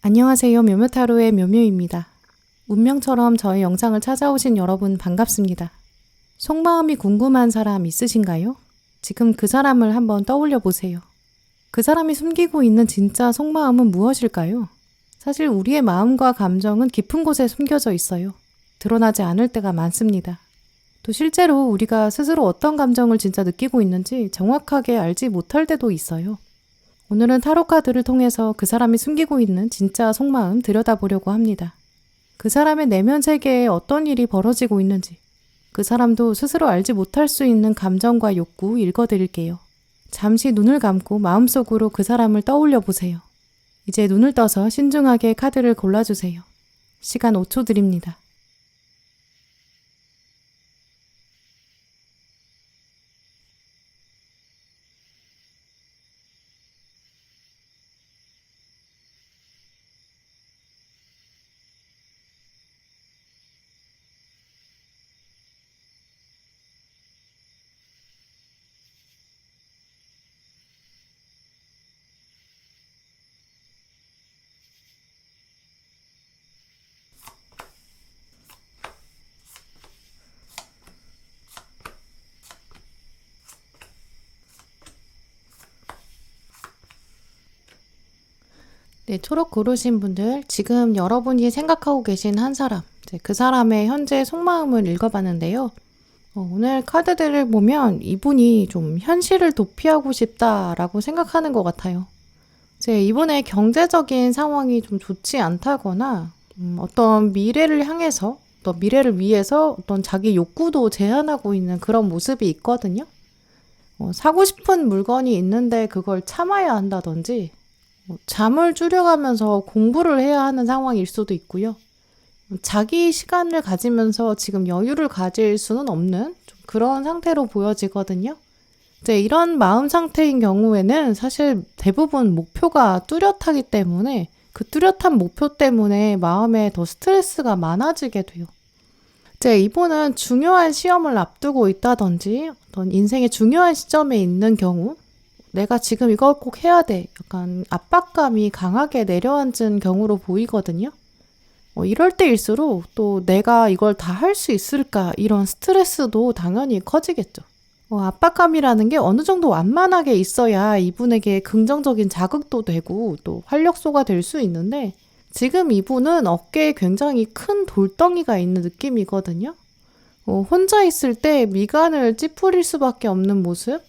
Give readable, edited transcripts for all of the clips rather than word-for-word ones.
안녕하세요. 묘묘타로의 묘묘입니다. 운명처럼 저의 영상을 찾아오신 여러분 반갑습니다. 속마음이 궁금한 사람 있으신가요? 지금 그 사람을 한번 떠올려 보세요. 그 사람이 숨기고 있는 진짜 속마음은 무엇일까요? 사실 우리의 마음과 감정은 깊은 곳에 숨겨져 있어요. 드러나지 않을 때가 많습니다. 또 실제로 우리가 스스로 어떤 감정을 진짜 느끼고 있는지 정확하게 알지 못할 때도 있어요. 오늘은 타로 카드를 통해서 그 사람이 숨기고 있는 진짜 속마음 들여다보려고 합니다. 그 사람의 내면 세계에 어떤 일이 벌어지고 있는지, 그 사람도 스스로 알지 못할 수 있는 감정과 욕구 읽어드릴게요. 잠시 눈을 감고 마음속으로 그 사람을 떠올려 보세요. 이제 눈을 떠서 신중하게 카드를 골라주세요. 시간 5초 드립니다. 네, 초록 고르신 분들, 지금 여러분이 생각하고 계신 한 사람, 그 사람의 현재 속마음을 읽어봤는데요. 오늘 카드들을 보면 이분이 좀 현실을 도피하고 싶다라고 생각하는 것 같아요. 이분의 경제적인 상황이 좀 좋지 않다거나 어떤 미래를 향해서, 또 미래를 위해서 어떤 자기 욕구도 제한하고 있는 그런 모습이 있거든요. 사고 싶은 물건이 있는데 그걸 참아야 한다든지, 잠을 줄여가면서 공부를 해야 하는 상황일 수도 있고요. 자기 시간을 가지면서 지금 여유를 가질 수는 없는 좀 그런 상태로 보여지거든요. 이런 마음 상태인 경우에는 사실 대부분 목표가 뚜렷하기 때문에 그 뚜렷한 목표 때문에 마음에 더 스트레스가 많아지게 돼요. 이분은 중요한 시험을 앞두고 있다든지 어떤 인생의 중요한 시점에 있는 경우, 내가 지금 이걸 꼭 해야 돼. 약간 압박감이 강하게 내려앉은 경우로 보이거든요. 이럴 때일수록 또 내가 이걸 다 할 수 있을까 이런 스트레스도 당연히 커지겠죠. 압박감이라는 게 어느 정도 완만하게 있어야 이분에게 긍정적인 자극도 되고 또 활력소가 될 수 있는데 지금 이분은 어깨에 굉장히 큰 돌덩이가 있는 느낌이거든요. 혼자 있을 때 미간을 찌푸릴 수밖에 없는 모습?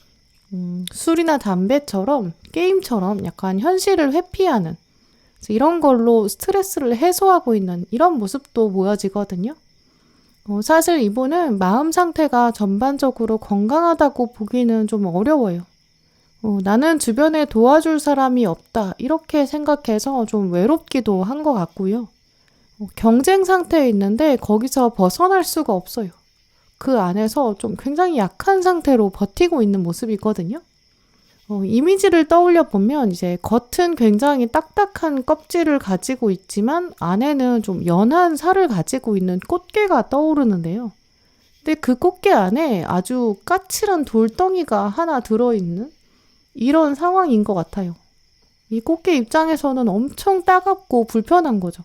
술이나 담배처럼 게임처럼 약간 현실을 회피하는 이런 걸로 스트레스를 해소하고 있는 이런 모습도 보여지거든요. 사실 이분은 마음 상태가 전반적으로 건강하다고 보기는 좀 어려워요. 나는 주변에 도와줄 사람이 없다 이렇게 생각해서 좀 외롭기도 한 것 같고요. 경쟁 상태에 있는데 거기서 벗어날 수가 없어요. 그 안에서 좀 굉장히 약한 상태로 버티고 있는 모습이거든요. 이미지를 떠올려 보면 이제 겉은 굉장히 딱딱한 껍질을 가지고 있지만 안에는 좀 연한 살을 가지고 있는 꽃게가 떠오르는데요. 근데 그 꽃게 안에 아주 까칠한 돌덩이가 하나 들어있는 이런 상황인 것 같아요. 이 꽃게 입장에서는 엄청 따갑고 불편한 거죠.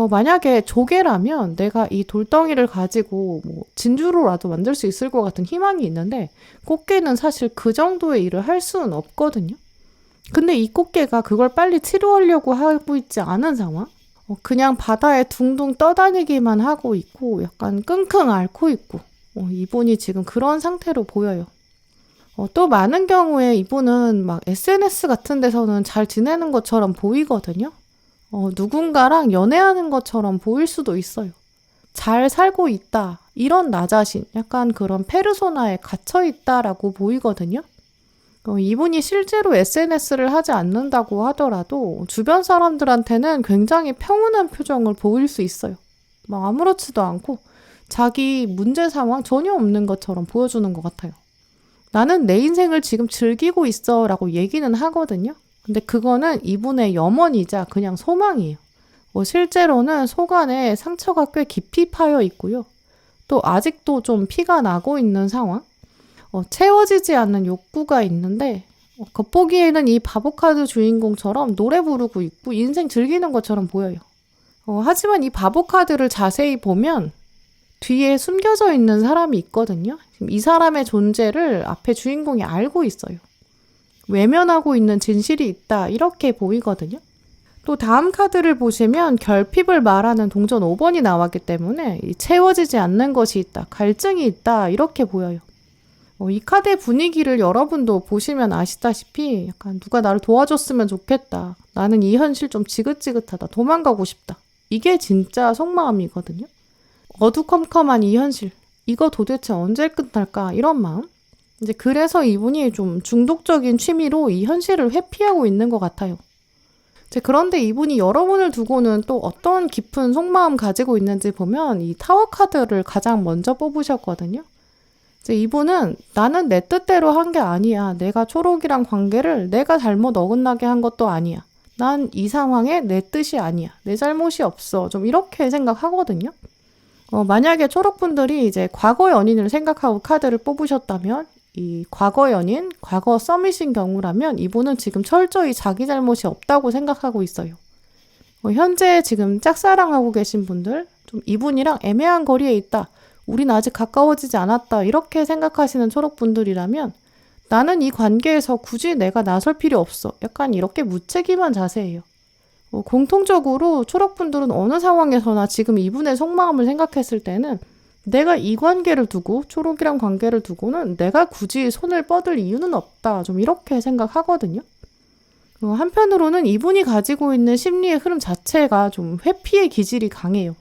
만약에 조개라면 내가 이 돌덩이를 가지고 뭐 진주로라도 만들 수 있을 것 같은 희망이 있는데 꽃게는 사실 그 정도의 일을 할 수는 없거든요. 근데 이 꽃게가 그걸 빨리 치료하려고 하고 있지 않은 상황? 그냥 바다에 둥둥 떠다니기만 하고 있고 약간 끙끙 앓고 있고 이분이 지금 그런 상태로 보여요. 또 많은 경우에 이분은 막 SNS 같은 데서는 잘 지내는 것처럼 보이거든요. 누군가랑 연애하는 것처럼 보일 수도 있어요. 잘 살고 있다. 이런 나 자신, 약간 그런 페르소나에 갇혀 있다라고 보이거든요. 이분이 실제로 SNS를 하지 않는다고 하더라도 주변 사람들한테는 굉장히 평온한 표정을 보일 수 있어요. 막 아무렇지도 않고 자기 문제 상황 전혀 없는 것처럼 보여주는 것 같아요. 나는 내 인생을 지금 즐기고 있어 라고 얘기는 하거든요. 근데 그거는 이분의 염원이자 그냥 소망이에요. 실제로는 속 안에 상처가 꽤 깊이 파여 있고요. 또 아직도 좀 피가 나고 있는 상황? 채워지지 않는 욕구가 있는데 겉보기에는 이 바보카드 주인공처럼 노래 부르고 있고 인생 즐기는 것처럼 보여요. 하지만 이 바보카드를 자세히 보면 뒤에 숨겨져 있는 사람이 있거든요. 이 사람의 존재를 앞에 주인공이 알고 있어요. 외면하고 있는 진실이 있다 이렇게 보이거든요. 또 다음 카드를 보시면 결핍을 말하는 동전 5번이 나왔기 때문에 채워지지 않는 것이 있다, 갈증이 있다 이렇게 보여요. 이 카드의 분위기를 여러분도 보시면 아시다시피 약간 누가 나를 도와줬으면 좋겠다. 나는 이 현실 좀 지긋지긋하다. 도망가고 싶다. 이게 진짜 속마음이거든요. 어두컴컴한 이 현실. 이거 도대체 언제 끝날까? 이런 마음. 이제 그래서 이분이 좀 중독적인 취미로 이 현실을 회피하고 있는 것 같아요. 이제 그런데 이분이 여러분을 두고는 또 어떤 깊은 속마음 가지고 있는지 보면 이 타워 카드를 가장 먼저 뽑으셨거든요. 이제 이분은 나는 내 뜻대로 한 게 아니야. 내가 초록이랑 관계를 내가 잘못 어긋나게 한 것도 아니야. 난 이 상황에 내 뜻이 아니야. 내 잘못이 없어. 좀 이렇게 생각하거든요. 만약에 초록분들이 이제 과거 연인을 생각하고 카드를 뽑으셨다면 이 과거 연인, 과거 썸이신 경우라면 이분은 지금 철저히 자기 잘못이 없다고 생각하고 있어요. 현재 지금 짝사랑하고 계신 분들, 좀 이분이랑 애매한 거리에 있다. 우린 아직 가까워지지 않았다. 이렇게 생각하시는 초록분들이라면 나는 이 관계에서 굳이 내가 나설 필요 없어. 약간 이렇게 무책임한 자세예요. 공통적으로 초록분들은 어느 상황에서나 지금 이분의 속마음을 생각했을 때는 내가 이 관계를 두고 초록이랑 관계를 두고는 내가 굳이 손을 뻗을 이유는 없다. 좀 이렇게 생각하거든요. 한편으로는 이분이 가지고 있는 심리의 흐름 자체가 좀 회피의 기질이 강해요.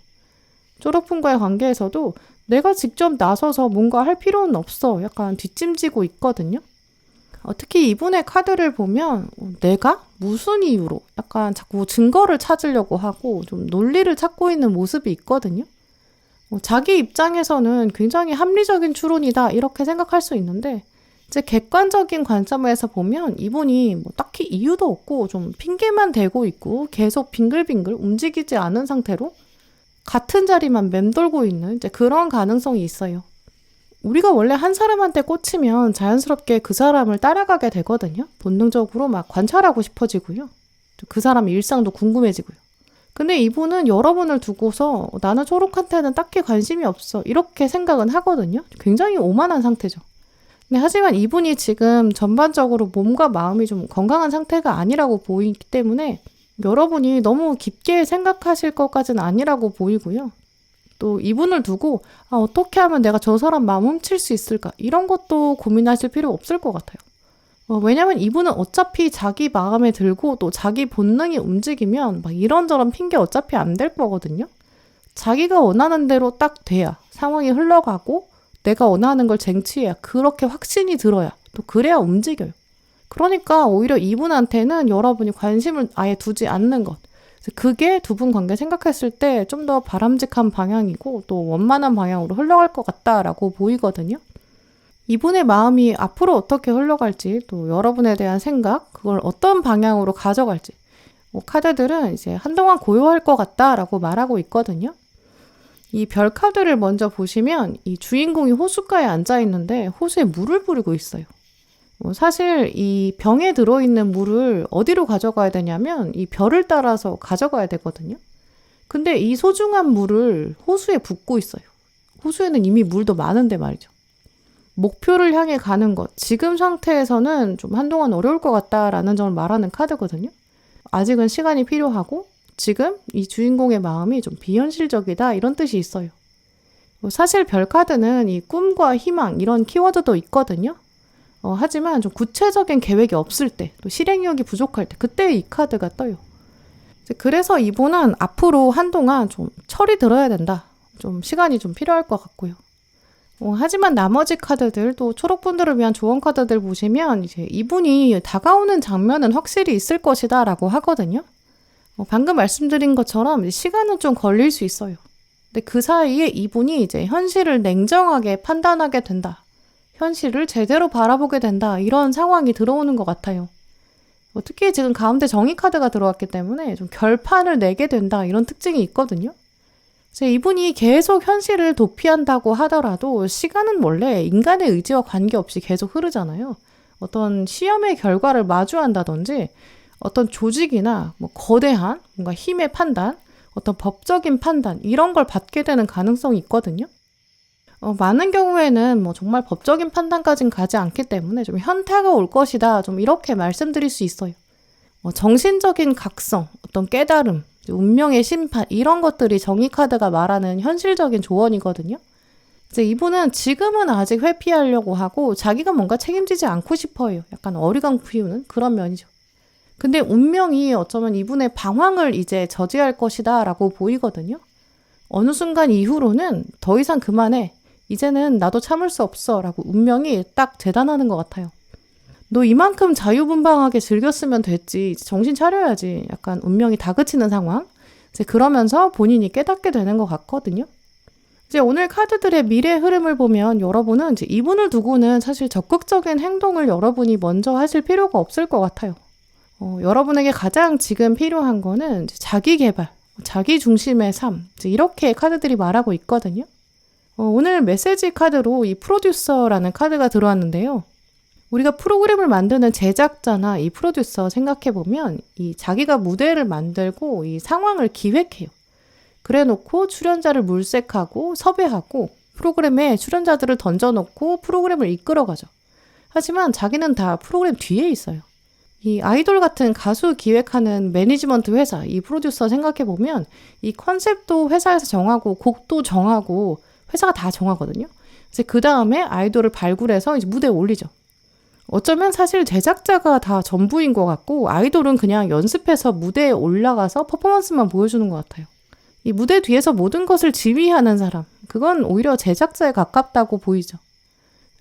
초록분과의 관계에서도 내가 직접 나서서 뭔가 할 필요는 없어. 약간 뒷짐지고 있거든요. 특히 이분의 카드를 보면 내가 무슨 이유로 약간 자꾸 증거를 찾으려고 하고 좀 논리를 찾고 있는 모습이 있거든요. 자기 입장에서는 굉장히 합리적인 추론이다 이렇게 생각할 수 있는데 이제 객관적인 관점에서 보면 이분이 뭐 딱히 이유도 없고 좀 핑계만 대고 있고 계속 빙글빙글 움직이지 않은 상태로 같은 자리만 맴돌고 있는 이제 그런 가능성이 있어요. 우리가 원래 한 사람한테 꽂히면 자연스럽게 그 사람을 따라가게 되거든요. 본능적으로 막 관찰하고 싶어지고요. 그 사람의 일상도 궁금해지고요. 근데 이분은 여러분을 두고서 나는 초록한테는 딱히 관심이 없어. 이렇게 생각은 하거든요. 굉장히 오만한 상태죠. 근데 하지만 이분이 지금 전반적으로 몸과 마음이 좀 건강한 상태가 아니라고 보이기 때문에 여러분이 너무 깊게 생각하실 것까지는 아니라고 보이고요. 또 이분을 두고 어떻게 하면 내가 저 사람 마음 훔칠 수 있을까? 이런 것도 고민하실 필요 없을 것 같아요. 왜냐면 이분은 어차피 자기 마음에 들고 또 자기 본능이 움직이면 막 이런저런 핑계 어차피 안 될 거거든요. 자기가 원하는 대로 딱 돼야 상황이 흘러가고 내가 원하는 걸 쟁취해야 그렇게 확신이 들어야 또 그래야 움직여요. 그러니까 오히려 이분한테는 여러분이 관심을 아예 두지 않는 것. 그게 두 분 관계 생각했을 때 좀 더 바람직한 방향이고 또 원만한 방향으로 흘러갈 것 같다라고 보이거든요. 이분의 마음이 앞으로 어떻게 흘러갈지 또 여러분에 대한 생각, 그걸 어떤 방향으로 가져갈지 카드들은 이제 한동안 고요할 것 같다라고 말하고 있거든요. 이 별 카드를 먼저 보시면 이 주인공이 호숫가에 앉아 있는데 호수에 물을 뿌리고 있어요. 사실 이 병에 들어있는 물을 어디로 가져가야 되냐면 이 별을 따라서 가져가야 되거든요. 근데 이 소중한 물을 호수에 붓고 있어요. 호수에는 이미 물도 많은데 말이죠. 목표를 향해 가는 것, 지금 상태에서는 좀 한동안 어려울 것 같다라는 점을 말하는 카드거든요. 아직은 시간이 필요하고 지금 이 주인공의 마음이 좀 비현실적이다 이런 뜻이 있어요. 사실 별 카드는 이 꿈과 희망 이런 키워드도 있거든요. 하지만 좀 구체적인 계획이 없을 때, 또 실행력이 부족할 때, 그때 이 카드가 떠요. 그래서 이분은 앞으로 한동안 좀 철이 들어야 된다. 좀 시간이 좀 필요할 것 같고요. 하지만 나머지 카드들, 또 초록분들을 위한 조언 카드들 보시면 이제 이분이 다가오는 장면은 확실히 있을 것이다 라고 하거든요. 방금 말씀드린 것처럼 시간은 좀 걸릴 수 있어요. 근데 그 사이에 이분이 이제 현실을 냉정하게 판단하게 된다. 현실을 제대로 바라보게 된다. 이런 상황이 들어오는 것 같아요. 특히 지금 가운데 정의 카드가 들어왔기 때문에 좀 결판을 내게 된다. 이런 특징이 있거든요. 그래서 이분이 계속 현실을 도피한다고 하더라도 시간은 원래 인간의 의지와 관계없이 계속 흐르잖아요. 어떤 시험의 결과를 마주한다든지 어떤 조직이나 뭐 거대한 뭔가 힘의 판단, 어떤 법적인 판단 이런 걸 받게 되는 가능성이 있거든요. 많은 경우에는 뭐 정말 법적인 판단까지는 가지 않기 때문에 좀 현타가 올 것이다. 좀 이렇게 말씀드릴 수 있어요. 정신적인 각성, 어떤 깨달음, 운명의 심판 이런 것들이 정의 카드가 말하는 현실적인 조언이거든요. 이제 이분은 지금은 아직 회피하려고 하고 자기가 뭔가 책임지지 않고 싶어요. 약간 어리광 피우는 그런 면이죠. 근데 운명이 어쩌면 이분의 방황을 이제 저지할 것이다 라고 보이거든요. 어느 순간 이후로는 더 이상 그만해. 이제는 나도 참을 수 없어 라고 운명이 딱 재단하는 것 같아요. 너 이만큼 자유분방하게 즐겼으면 됐지. 이제 정신 차려야지. 약간 운명이 다그치는 상황. 이제 그러면서 본인이 깨닫게 되는 것 같거든요. 이제 오늘 카드들의 미래 흐름을 보면 여러분은 이제 이분을 두고는 사실 적극적인 행동을 여러분이 먼저 하실 필요가 없을 것 같아요. 여러분에게 가장 지금 필요한 거는 이제 자기 개발, 자기 중심의 삶. 이제 이렇게 카드들이 말하고 있거든요. 오늘 메시지 카드로 이 프로듀서라는 카드가 들어왔는데요. 우리가 프로그램을 만드는 제작자나 이 프로듀서 생각해보면 이 자기가 무대를 만들고 이 상황을 기획해요. 그래놓고 출연자를 물색하고 섭외하고 프로그램에 출연자들을 던져놓고 프로그램을 이끌어가죠. 하지만 자기는 다 프로그램 뒤에 있어요. 이 아이돌 같은 가수 기획하는 매니지먼트 회사, 이 프로듀서 생각해보면 이 컨셉도 회사에서 정하고 곡도 정하고 회사가 다 정하거든요. 그래서 그 다음에 아이돌을 발굴해서 이제 무대에 올리죠. 어쩌면 사실 제작자가 다 전부인 것 같고 아이돌은 그냥 연습해서 무대에 올라가서 퍼포먼스만 보여주는 것 같아요. 이 무대 뒤에서 모든 것을 지휘하는 사람, 그건 오히려 제작자에 가깝다고 보이죠.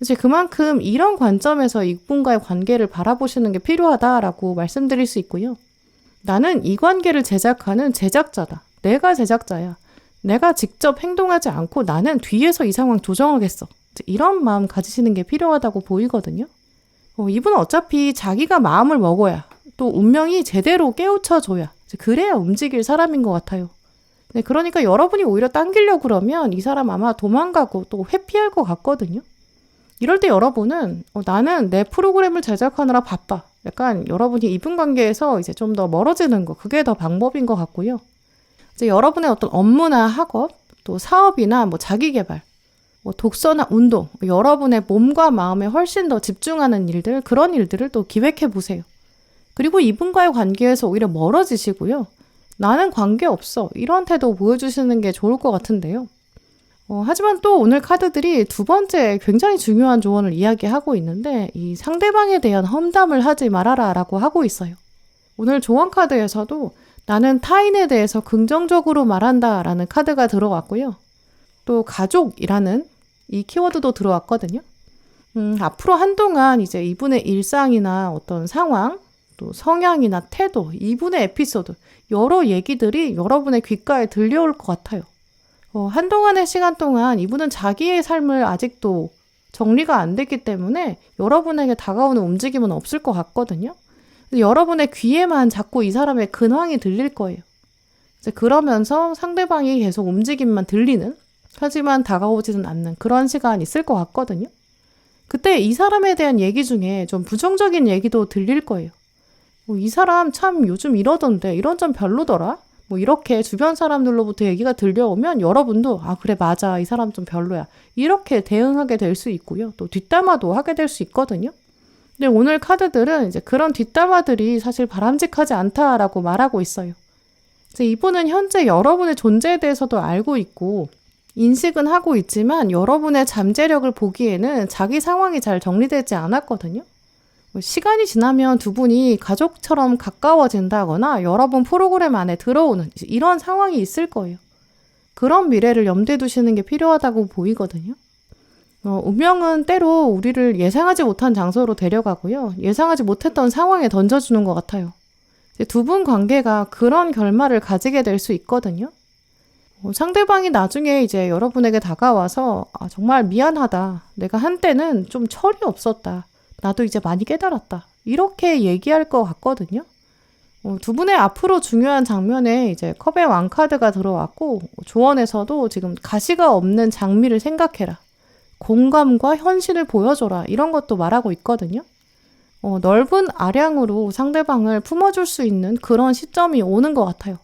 이제 그만큼 이런 관점에서 이분과의 관계를 바라보시는 게 필요하다라고 말씀드릴 수 있고요. 나는 이 관계를 제작하는 제작자다. 내가 제작자야. 내가 직접 행동하지 않고 나는 뒤에서 이 상황 조정하겠어. 이런 마음 가지시는 게 필요하다고 보이거든요. 이분은 어차피 자기가 마음을 먹어야 또 운명이 제대로 깨우쳐줘야 그래야 움직일 사람인 것 같아요. 네, 그러니까 여러분이 오히려 당기려고 그러면 이 사람 아마 도망가고 또 회피할 것 같거든요. 이럴 때 여러분은 나는 내 프로그램을 제작하느라 바빠. 약간 여러분이 이분 관계에서 이제 좀 더 멀어지는 거 그게 더 방법인 것 같고요. 이제 여러분의 어떤 업무나 학업, 또 사업이나 뭐 자기개발, 뭐 독서나 운동, 여러분의 몸과 마음에 훨씬 더 집중하는 일들, 그런 일들을 또 기획해 보세요. 그리고 이분과의 관계에서 오히려 멀어지시고요. 나는 관계없어. 이런 태도 보여주시는 게 좋을 것 같은데요. 하지만 또 오늘 카드들이 두 번째 굉장히 중요한 조언을 이야기하고 있는데 이 상대방에 대한 험담을 하지 말아라 라고 하고 있어요. 오늘 조언 카드에서도 나는 타인에 대해서 긍정적으로 말한다 라는 카드가 들어왔고요. 또 가족이라는 이 키워드도 들어왔거든요. 앞으로 한동안 이제 이분의 일상이나 어떤 상황, 또 성향이나 태도, 이분의 에피소드, 여러 얘기들이 여러분의 귓가에 들려올 것 같아요. 한동안의 시간 동안 이분은 자기의 삶을 아직도 정리가 안 됐기 때문에 여러분에게 다가오는 움직임은 없을 것 같거든요. 여러분의 귀에만 자꾸 이 사람의 근황이 들릴 거예요. 이제 그러면서 상대방이 계속 움직임만 들리는, 하지만 다가오지는 않는 그런 시간이 있을 것 같거든요. 그때 이 사람에 대한 얘기 중에 좀 부정적인 얘기도 들릴 거예요. 이 사람 참 요즘 이러던데 이런 점 별로더라? 뭐 이렇게 주변 사람들로부터 얘기가 들려오면 여러분도 아 그래 맞아 이 사람 좀 별로야 이렇게 대응하게 될 수 있고요. 또 뒷담화도 하게 될 수 있거든요. 근데 오늘 카드들은 이제 그런 뒷담화들이 사실 바람직하지 않다라고 말하고 있어요. 이제 이분은 현재 여러분의 존재에 대해서도 알고 있고 인식은 하고 있지만 여러분의 잠재력을 보기에는 자기 상황이 잘 정리되지 않았거든요. 시간이 지나면 두 분이 가족처럼 가까워진다거나 여러분 프로그램 안에 들어오는 이런 상황이 있을 거예요. 그런 미래를 염두에 두시는 게 필요하다고 보이거든요. 운명은 때로 우리를 예상하지 못한 장소로 데려가고요. 예상하지 못했던 상황에 던져주는 것 같아요. 두 분 관계가 그런 결말을 가지게 될 수 있거든요. 상대방이 나중에 이제 여러분에게 다가와서 아, 정말 미안하다. 내가 한때는 좀 철이 없었다. 나도 이제 많이 깨달았다. 이렇게 얘기할 것 같거든요. 두 분의 앞으로 중요한 장면에 이제 컵의 왕 카드가 들어왔고 조언에서도 지금 가시가 없는 장미를 생각해라. 공감과 현실을 보여줘라. 이런 것도 말하고 있거든요. 넓은 아량으로 상대방을 품어줄 수 있는 그런 시점이 오는 것 같아요.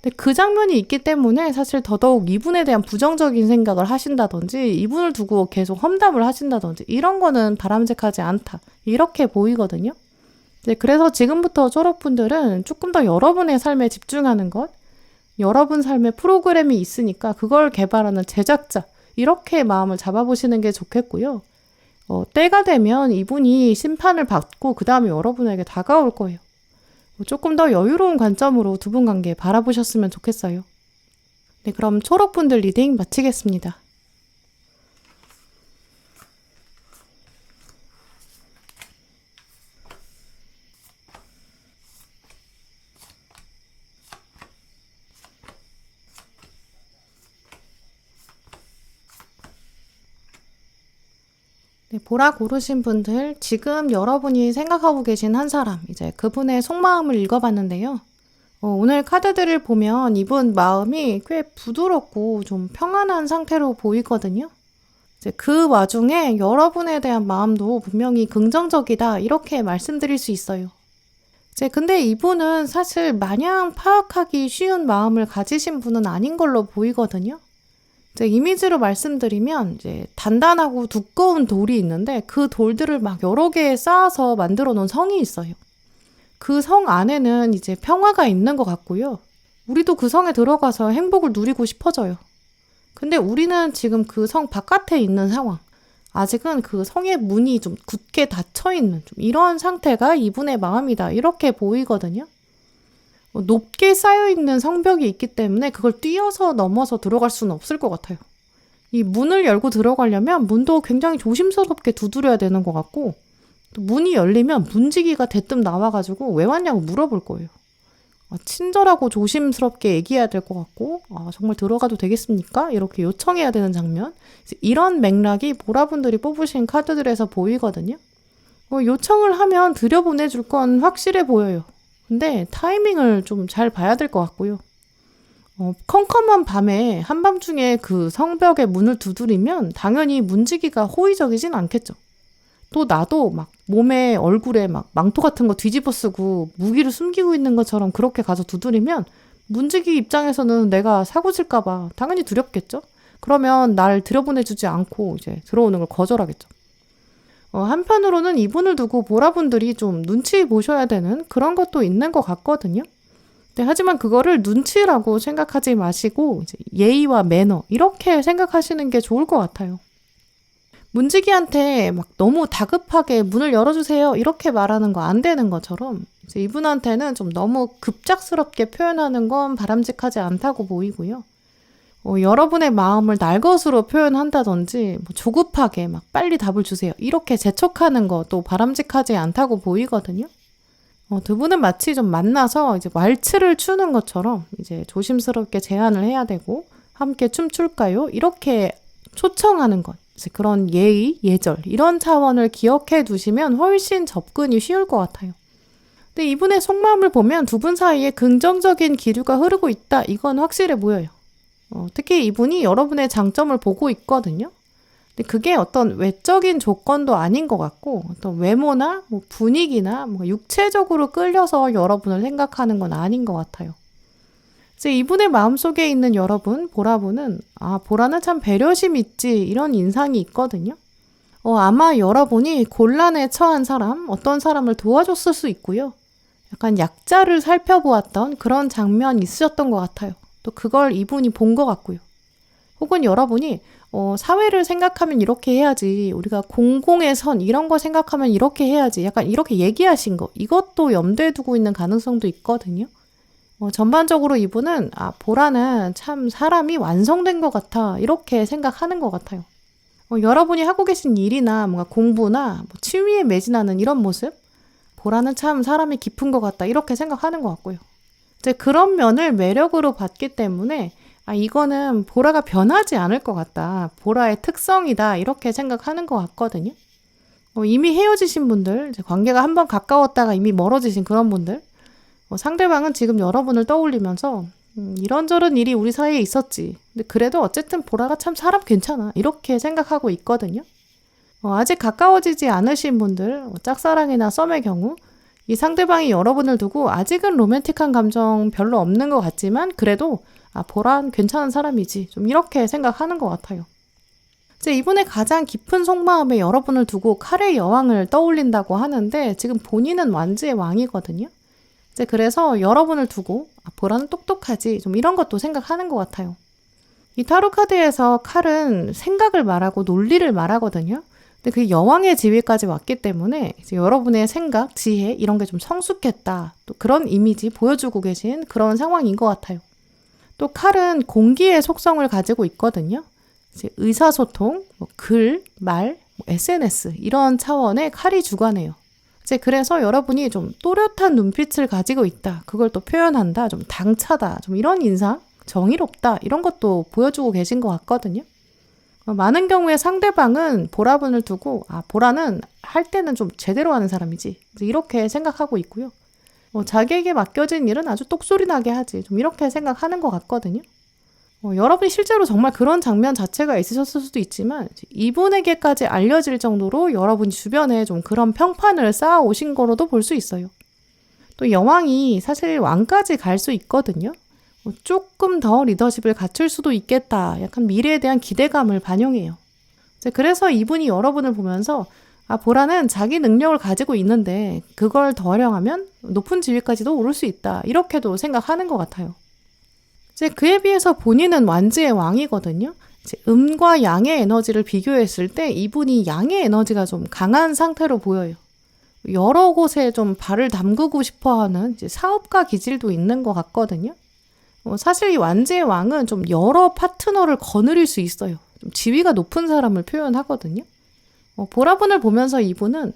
근데 그 장면이 있기 때문에 사실 더더욱 이분에 대한 부정적인 생각을 하신다든지 이분을 두고 계속 험담을 하신다든지 이런 거는 바람직하지 않다. 이렇게 보이거든요. 네, 그래서 지금부터 초록분들은 조금 더 여러분의 삶에 집중하는 것, 여러분 삶에 프로그램이 있으니까 그걸 개발하는 제작자, 이렇게 마음을 잡아보시는 게 좋겠고요. 때가 되면 이분이 심판을 받고 그 다음에 여러분에게 다가올 거예요. 조금 더 여유로운 관점으로 두 분 관계 바라보셨으면 좋겠어요. 네, 그럼 초록분들 리딩 마치겠습니다. 네, 보라 고르신 분들, 지금 여러분이 생각하고 계신 한 사람, 이제 그분의 속마음을 읽어봤는데요. 오늘 카드들을 보면 이분 마음이 꽤 부드럽고 좀 평안한 상태로 보이거든요. 이제 그 와중에 여러분에 대한 마음도 분명히 긍정적이다, 이렇게 말씀드릴 수 있어요. 이제 근데 이분은 사실 마냥 파악하기 쉬운 마음을 가지신 분은 아닌 걸로 보이거든요. 이제 이미지로 말씀드리면 이제 단단하고 두꺼운 돌이 있는데 그 돌들을 막 여러 개 쌓아서 만들어 놓은 성이 있어요. 그 성 안에는 이제 평화가 있는 것 같고요. 우리도 그 성에 들어가서 행복을 누리고 싶어져요. 근데 우리는 지금 그 성 바깥에 있는 상황. 아직은 그 성의 문이 좀 굳게 닫혀 있는 좀 이런 상태가 이분의 마음이다. 이렇게 보이거든요. 높게 쌓여있는 성벽이 있기 때문에 그걸 뛰어서 넘어서 들어갈 수는 없을 것 같아요. 이 문을 열고 들어가려면 문도 굉장히 조심스럽게 두드려야 되는 것 같고 또 문이 열리면 문지기가 대뜸 나와가지고 왜 왔냐고 물어볼 거예요. 친절하고 조심스럽게 얘기해야 될 것 같고 정말 들어가도 되겠습니까? 이렇게 요청해야 되는 장면. 이런 맥락이 보라분들이 뽑으신 카드들에서 보이거든요. 요청을 하면 들여보내줄 건 확실해 보여요. 근데 타이밍을 좀 잘 봐야 될 것 같고요. 컴컴한 밤에 한밤중에 그 성벽의 문을 두드리면 당연히 문지기가 호의적이진 않겠죠. 또 나도 막 몸에 얼굴에 막 망토 같은 거 뒤집어 쓰고 무기를 숨기고 있는 것처럼 그렇게 가서 두드리면 문지기 입장에서는 내가 사고 칠까 봐 당연히 두렵겠죠. 그러면 날 들여보내주지 않고 이제 들어오는 걸 거절하겠죠. 한편으로는 이분을 두고 보라분들이 좀 눈치 보셔야 되는 그런 것도 있는 것 같거든요. 네, 하지만 그거를 눈치라고 생각하지 마시고 이제 예의와 매너 이렇게 생각하시는 게 좋을 것 같아요. 문지기한테 막 너무 다급하게 문을 열어주세요 이렇게 말하는 거 안 되는 것처럼 이제 이분한테는 좀 너무 급작스럽게 표현하는 건 바람직하지 않다고 보이고요. 여러분의 마음을 날 것으로 표현한다든지 조급하게 막 빨리 답을 주세요 이렇게 재촉하는 것도 바람직하지 않다고 보이거든요. 두 분은 마치 좀 만나서 이제 왈츠를 추는 것처럼 이제 조심스럽게 제안을 해야 되고 함께 춤출까요? 이렇게 초청하는 것. 이제 그런 예의, 예절 이런 차원을 기억해 두시면 훨씬 접근이 쉬울 것 같아요. 근데 이분의 속마음을 보면 두 분 사이에 긍정적인 기류가 흐르고 있다. 이건 확실해 보여요. 특히 이분이 여러분의 장점을 보고 있거든요. 근데 그게 어떤 외적인 조건도 아닌 것 같고 어떤 외모나 분위기나 육체적으로 끌려서 여러분을 생각하는 건 아닌 것 같아요. 이제 이분의 마음속에 있는 여러분, 보라분은 보라는 참 배려심 있지 이런 인상이 있거든요. 아마 여러분이 곤란에 처한 사람, 어떤 사람을 도와줬을 수 있고요. 약간 약자를 살펴보았던 그런 장면이 있으셨던 것 같아요. 또 그걸 이분이 본 것 같고요. 혹은 여러분이 사회를 생각하면 이렇게 해야지, 우리가 공공의 선 이런 거 생각하면 이렇게 해야지, 약간 이렇게 얘기하신 거 이것도 염두에 두고 있는 가능성도 있거든요. 전반적으로 이분은 보라는 참 사람이 완성된 것 같아 이렇게 생각하는 것 같아요. 여러분이 하고 계신 일이나 뭔가 공부나 취미에 매진하는 이런 모습 보라는 참 사람이 깊은 것 같다 이렇게 생각하는 것 같고요. 이제 그런 면을 매력으로 봤기 때문에 이거는 보라가 변하지 않을 것 같다. 보라의 특성이다 이렇게 생각하는 것 같거든요. 이미 헤어지신 분들, 이제 관계가 한번 가까웠다가 이미 멀어지신 그런 분들 상대방은 지금 여러분을 떠올리면서 이런저런 일이 우리 사이에 있었지. 근데 그래도 어쨌든 보라가 참 사람 괜찮아. 이렇게 생각하고 있거든요. 아직 가까워지지 않으신 분들, 짝사랑이나 썸의 경우 이 상대방이 여러분을 두고 아직은 로맨틱한 감정 별로 없는 것 같지만 그래도 보란 괜찮은 사람이지, 좀 이렇게 생각하는 것 같아요. 이제 이분의 가장 깊은 속마음에 여러분을 두고 칼의 여왕을 떠올린다고 하는데 지금 본인은 완지의 왕이거든요. 이제 그래서 여러분을 두고 보라는 똑똑하지, 좀 이런 것도 생각하는 것 같아요. 이 타로 카드에서 칼은 생각을 말하고 논리를 말하거든요. 근데 그 여왕의 지위까지 왔기 때문에 이제 여러분의 생각, 지혜 이런 게 좀 성숙했다, 또 그런 이미지 보여주고 계신 그런 상황인 것 같아요. 또 칼은 공기의 속성을 가지고 있거든요. 이제 의사소통, 글, 말, SNS 이런 차원의 칼이 주관해요. 이제 그래서 여러분이 좀 또렷한 눈빛을 가지고 있다, 그걸 또 표현한다, 좀 당차다, 좀 이런 인상, 정의롭다 이런 것도 보여주고 계신 것 같거든요. 많은 경우에 상대방은 보라분을 두고 보라는 할 때는 좀 제대로 하는 사람이지, 이렇게 생각하고 있고요. 자기에게 맡겨진 일은 아주 똑소리 나게 하지, 좀 이렇게 생각하는 것 같거든요. 여러분이 실제로 정말 그런 장면 자체가 있으셨을 수도 있지만 이분에게까지 알려질 정도로 여러분 주변에 좀 그런 평판을 쌓아 오신 거로도 볼 수 있어요. 또 여왕이 사실 왕까지 갈 수 있거든요. 조금 더 리더십을 갖출 수도 있겠다, 약간 미래에 대한 기대감을 반영해요. 그래서 이분이 여러분을 보면서 보라는 자기 능력을 가지고 있는데 그걸 더 활용하면 높은 지위까지도 오를 수 있다, 이렇게도 생각하는 것 같아요. 이제 그에 비해서 본인은 완지의 왕이거든요. 이제 음과 양의 에너지를 비교했을 때 이분이 양의 에너지가 좀 강한 상태로 보여요. 여러 곳에 좀 발을 담그고 싶어하는 이제 사업가 기질도 있는 것 같거든요. 사실 이 완지의 왕은 좀 여러 파트너를 거느릴 수 있어요. 좀 지위가 높은 사람을 표현하거든요. 보라분을 보면서 이분은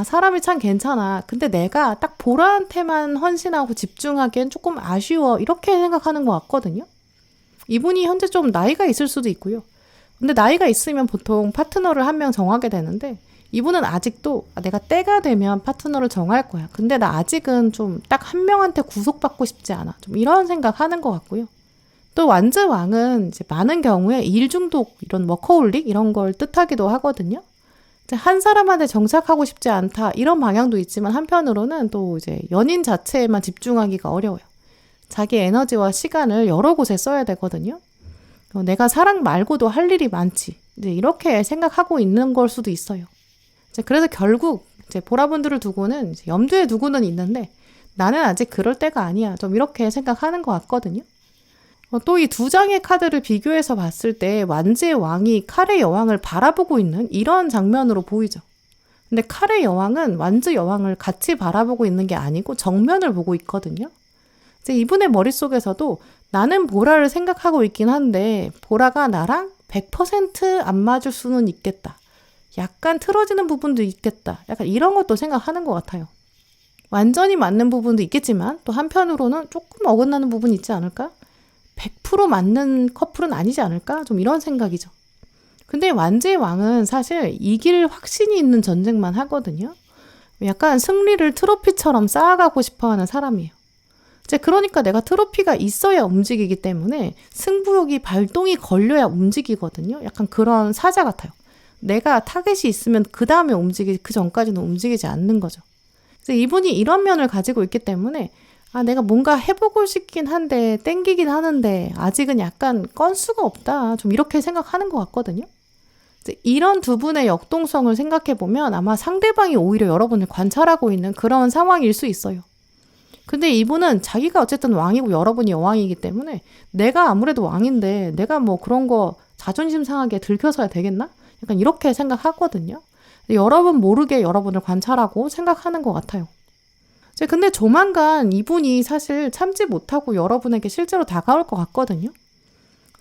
사람이 참 괜찮아, 근데 내가 딱 보라한테만 헌신하고 집중하기엔 조금 아쉬워, 이렇게 생각하는 것 같거든요. 이분이 현재 좀 나이가 있을 수도 있고요. 근데 나이가 있으면 보통 파트너를 한 명 정하게 되는데 이분은 아직도 내가 때가 되면 파트너를 정할 거야, 근데 나 아직은 좀 딱 한 명한테 구속받고 싶지 않아, 좀 이런 생각하는 것 같고요. 또 완지 왕은 이제 많은 경우에 일 중독, 이런 워커홀릭 이런 걸 뜻하기도 하거든요. 한 사람한테 정착하고 싶지 않다, 이런 방향도 있지만 한편으로는 또 이제 연인 자체에만 집중하기가 어려워요. 자기 에너지와 시간을 여러 곳에 써야 되거든요. 내가 사랑 말고도 할 일이 많지, 이제 이렇게 생각하고 있는 걸 수도 있어요. 그래서 결국 이제 보라분들을 두고는 이제 염두에 두고는 있는데 나는 아직 그럴 때가 아니야, 좀 이렇게 생각하는 것 같거든요. 또 이 두 장의 카드를 비교해서 봤을 때 완지의 왕이 칼의 여왕을 바라보고 있는 이런 장면으로 보이죠. 근데 칼의 여왕은 완지 여왕을 같이 바라보고 있는 게 아니고 정면을 보고 있거든요. 이제 이분의 머릿속에서도 나는 보라를 생각하고 있긴 한데 보라가 나랑 100% 안 맞을 수는 있겠다, 약간 틀어지는 부분도 있겠다, 약간 이런 것도 생각하는 것 같아요. 완전히 맞는 부분도 있겠지만 또 한편으로는 조금 어긋나는 부분이 있지 않을까? 100% 맞는 커플은 아니지 않을까? 좀 이런 생각이죠. 근데 완지의 왕은 사실 이길 확신이 있는 전쟁만 하거든요. 약간 승리를 트로피처럼 쌓아가고 싶어하는 사람이에요. 이제 그러니까 내가 트로피가 있어야 움직이기 때문에 승부욕이 발동이 걸려야 움직이거든요. 약간 그런 사자 같아요. 내가 타겟이 있으면 그 다음에 움직이지, 그 전까지는 움직이지 않는 거죠. 그래서 이분이 이런 면을 가지고 있기 때문에 내가 뭔가 해보고 싶긴 한데 땡기긴 하는데 아직은 약간 건수가 없다, 좀 이렇게 생각하는 것 같거든요. 이런 두 분의 역동성을 생각해보면 아마 상대방이 오히려 여러분을 관찰하고 있는 그런 상황일 수 있어요. 근데 이분은 자기가 어쨌든 왕이고 여러분이 여왕이기 때문에 내가 아무래도 왕인데 내가 뭐 그런 거 자존심 상하게 들켜서야 되겠나? 약간 이렇게 생각하거든요. 여러분 모르게 여러분을 관찰하고 생각하는 것 같아요. 근데 조만간 이분이 사실 참지 못하고 여러분에게 실제로 다가올 것 같거든요.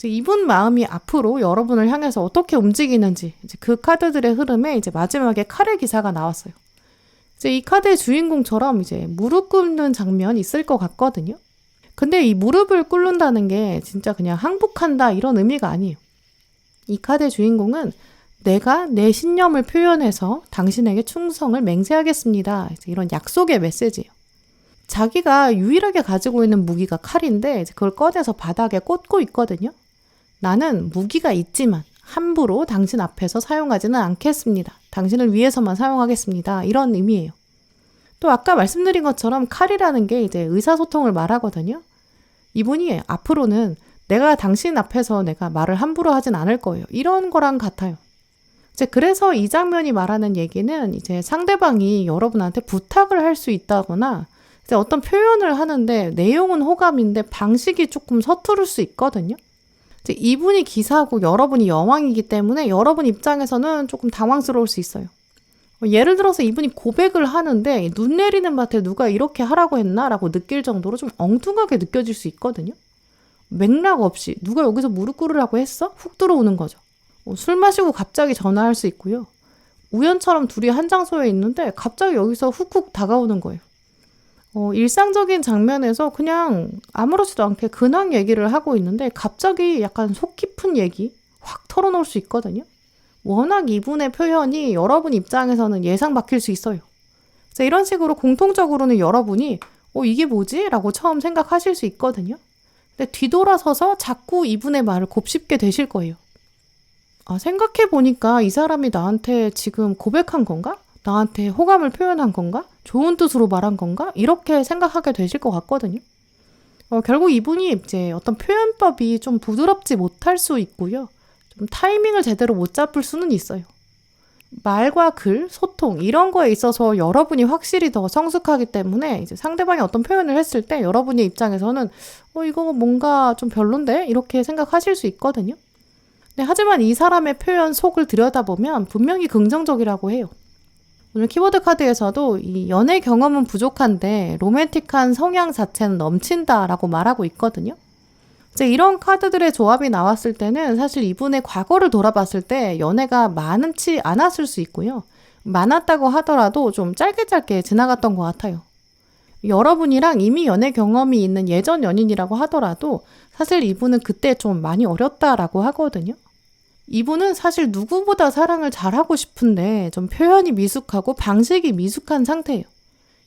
이분 마음이 앞으로 여러분을 향해서 어떻게 움직이는지 이제 그 카드들의 흐름에 이제 마지막에 칼의 기사가 나왔어요. 이 카드의 주인공처럼 이제 무릎 꿇는 장면 있을 것 같거든요. 근데 이 무릎을 꿇는다는 게 진짜 그냥 항복한다 이런 의미가 아니에요. 이 카드의 주인공은 내가 내 신념을 표현해서 당신에게 충성을 맹세하겠습니다, 이런 약속의 메시지예요. 자기가 유일하게 가지고 있는 무기가 칼인데 그걸 꺼내서 바닥에 꽂고 있거든요. 나는 무기가 있지만 함부로 당신 앞에서 사용하지는 않겠습니다. 당신을 위해서만 사용하겠습니다. 이런 의미예요. 또 아까 말씀드린 것처럼 칼이라는 게 이제 의사소통을 말하거든요. 이분이 앞으로는 내가 당신 앞에서 내가 말을 함부로 하진 않을 거예요. 이런 거랑 같아요. 이제 그래서 이 장면이 말하는 얘기는 이제 상대방이 여러분한테 부탁을 할 수 있다거나 이제 어떤 표현을 하는데 내용은 호감인데 방식이 조금 서투를 수 있거든요. 이제 이분이 기사고 여러분이 여왕이기 때문에 여러분 입장에서는 조금 당황스러울 수 있어요. 예를 들어서 이분이 고백을 하는데 눈 내리는 밭에 누가 이렇게 하라고 했나? 라고 느낄 정도로 좀 엉뚱하게 느껴질 수 있거든요. 맥락 없이 누가 여기서 무릎 꿇으라고 했어? 훅 들어오는 거죠. 술 마시고 갑자기 전화할 수 있고요. 우연처럼 둘이 한 장소에 있는데 갑자기 여기서 훅훅 다가오는 거예요. 일상적인 장면에서 그냥 아무렇지도 않게 근황 얘기를 하고 있는데 갑자기 약간 속 깊은 얘기 확 털어놓을 수 있거든요. 워낙 이분의 표현이 여러분 입장에서는 예상 바뀔 수 있어요. 그래서 이런 식으로 공통적으로는 여러분이 이게 뭐지? 라고 처음 생각하실 수 있거든요. 근데 뒤돌아서서 자꾸 이분의 말을 곱씹게 되실 거예요. 생각해보니까 이 사람이 나한테 지금 고백한 건가? 나한테 호감을 표현한 건가? 좋은 뜻으로 말한 건가? 이렇게 생각하게 되실 것 같거든요. 결국 이분이 이제 어떤 표현법이 좀 부드럽지 못할 수 있고요. 좀 타이밍을 제대로 못 잡을 수는 있어요. 말과 글, 소통 이런 거에 있어서 여러분이 확실히 더 성숙하기 때문에 이제 상대방이 어떤 표현을 했을 때 여러분의 입장에서는 이거 뭔가 좀 별론데? 이렇게 생각하실 수 있거든요. 하지만 이 사람의 표현 속을 들여다보면 분명히 긍정적이라고 해요. 오늘 키워드 카드에서도 이 연애 경험은 부족한데 로맨틱한 성향 자체는 넘친다라고 말하고 있거든요. 이제 이런 카드들의 조합이 나왔을 때는 사실 이분의 과거를 돌아봤을 때 연애가 많지 않았을 수 있고요. 많았다고 하더라도 좀 짧게 지나갔던 것 같아요. 여러분이랑 이미 연애 경험이 있는 예전 연인이라고 하더라도 사실 이분은 그때 좀 많이 어렸다라고 하거든요. 이분은 사실 누구보다 사랑을 잘하고 싶은데 좀 표현이 미숙하고 방식이 미숙한 상태예요.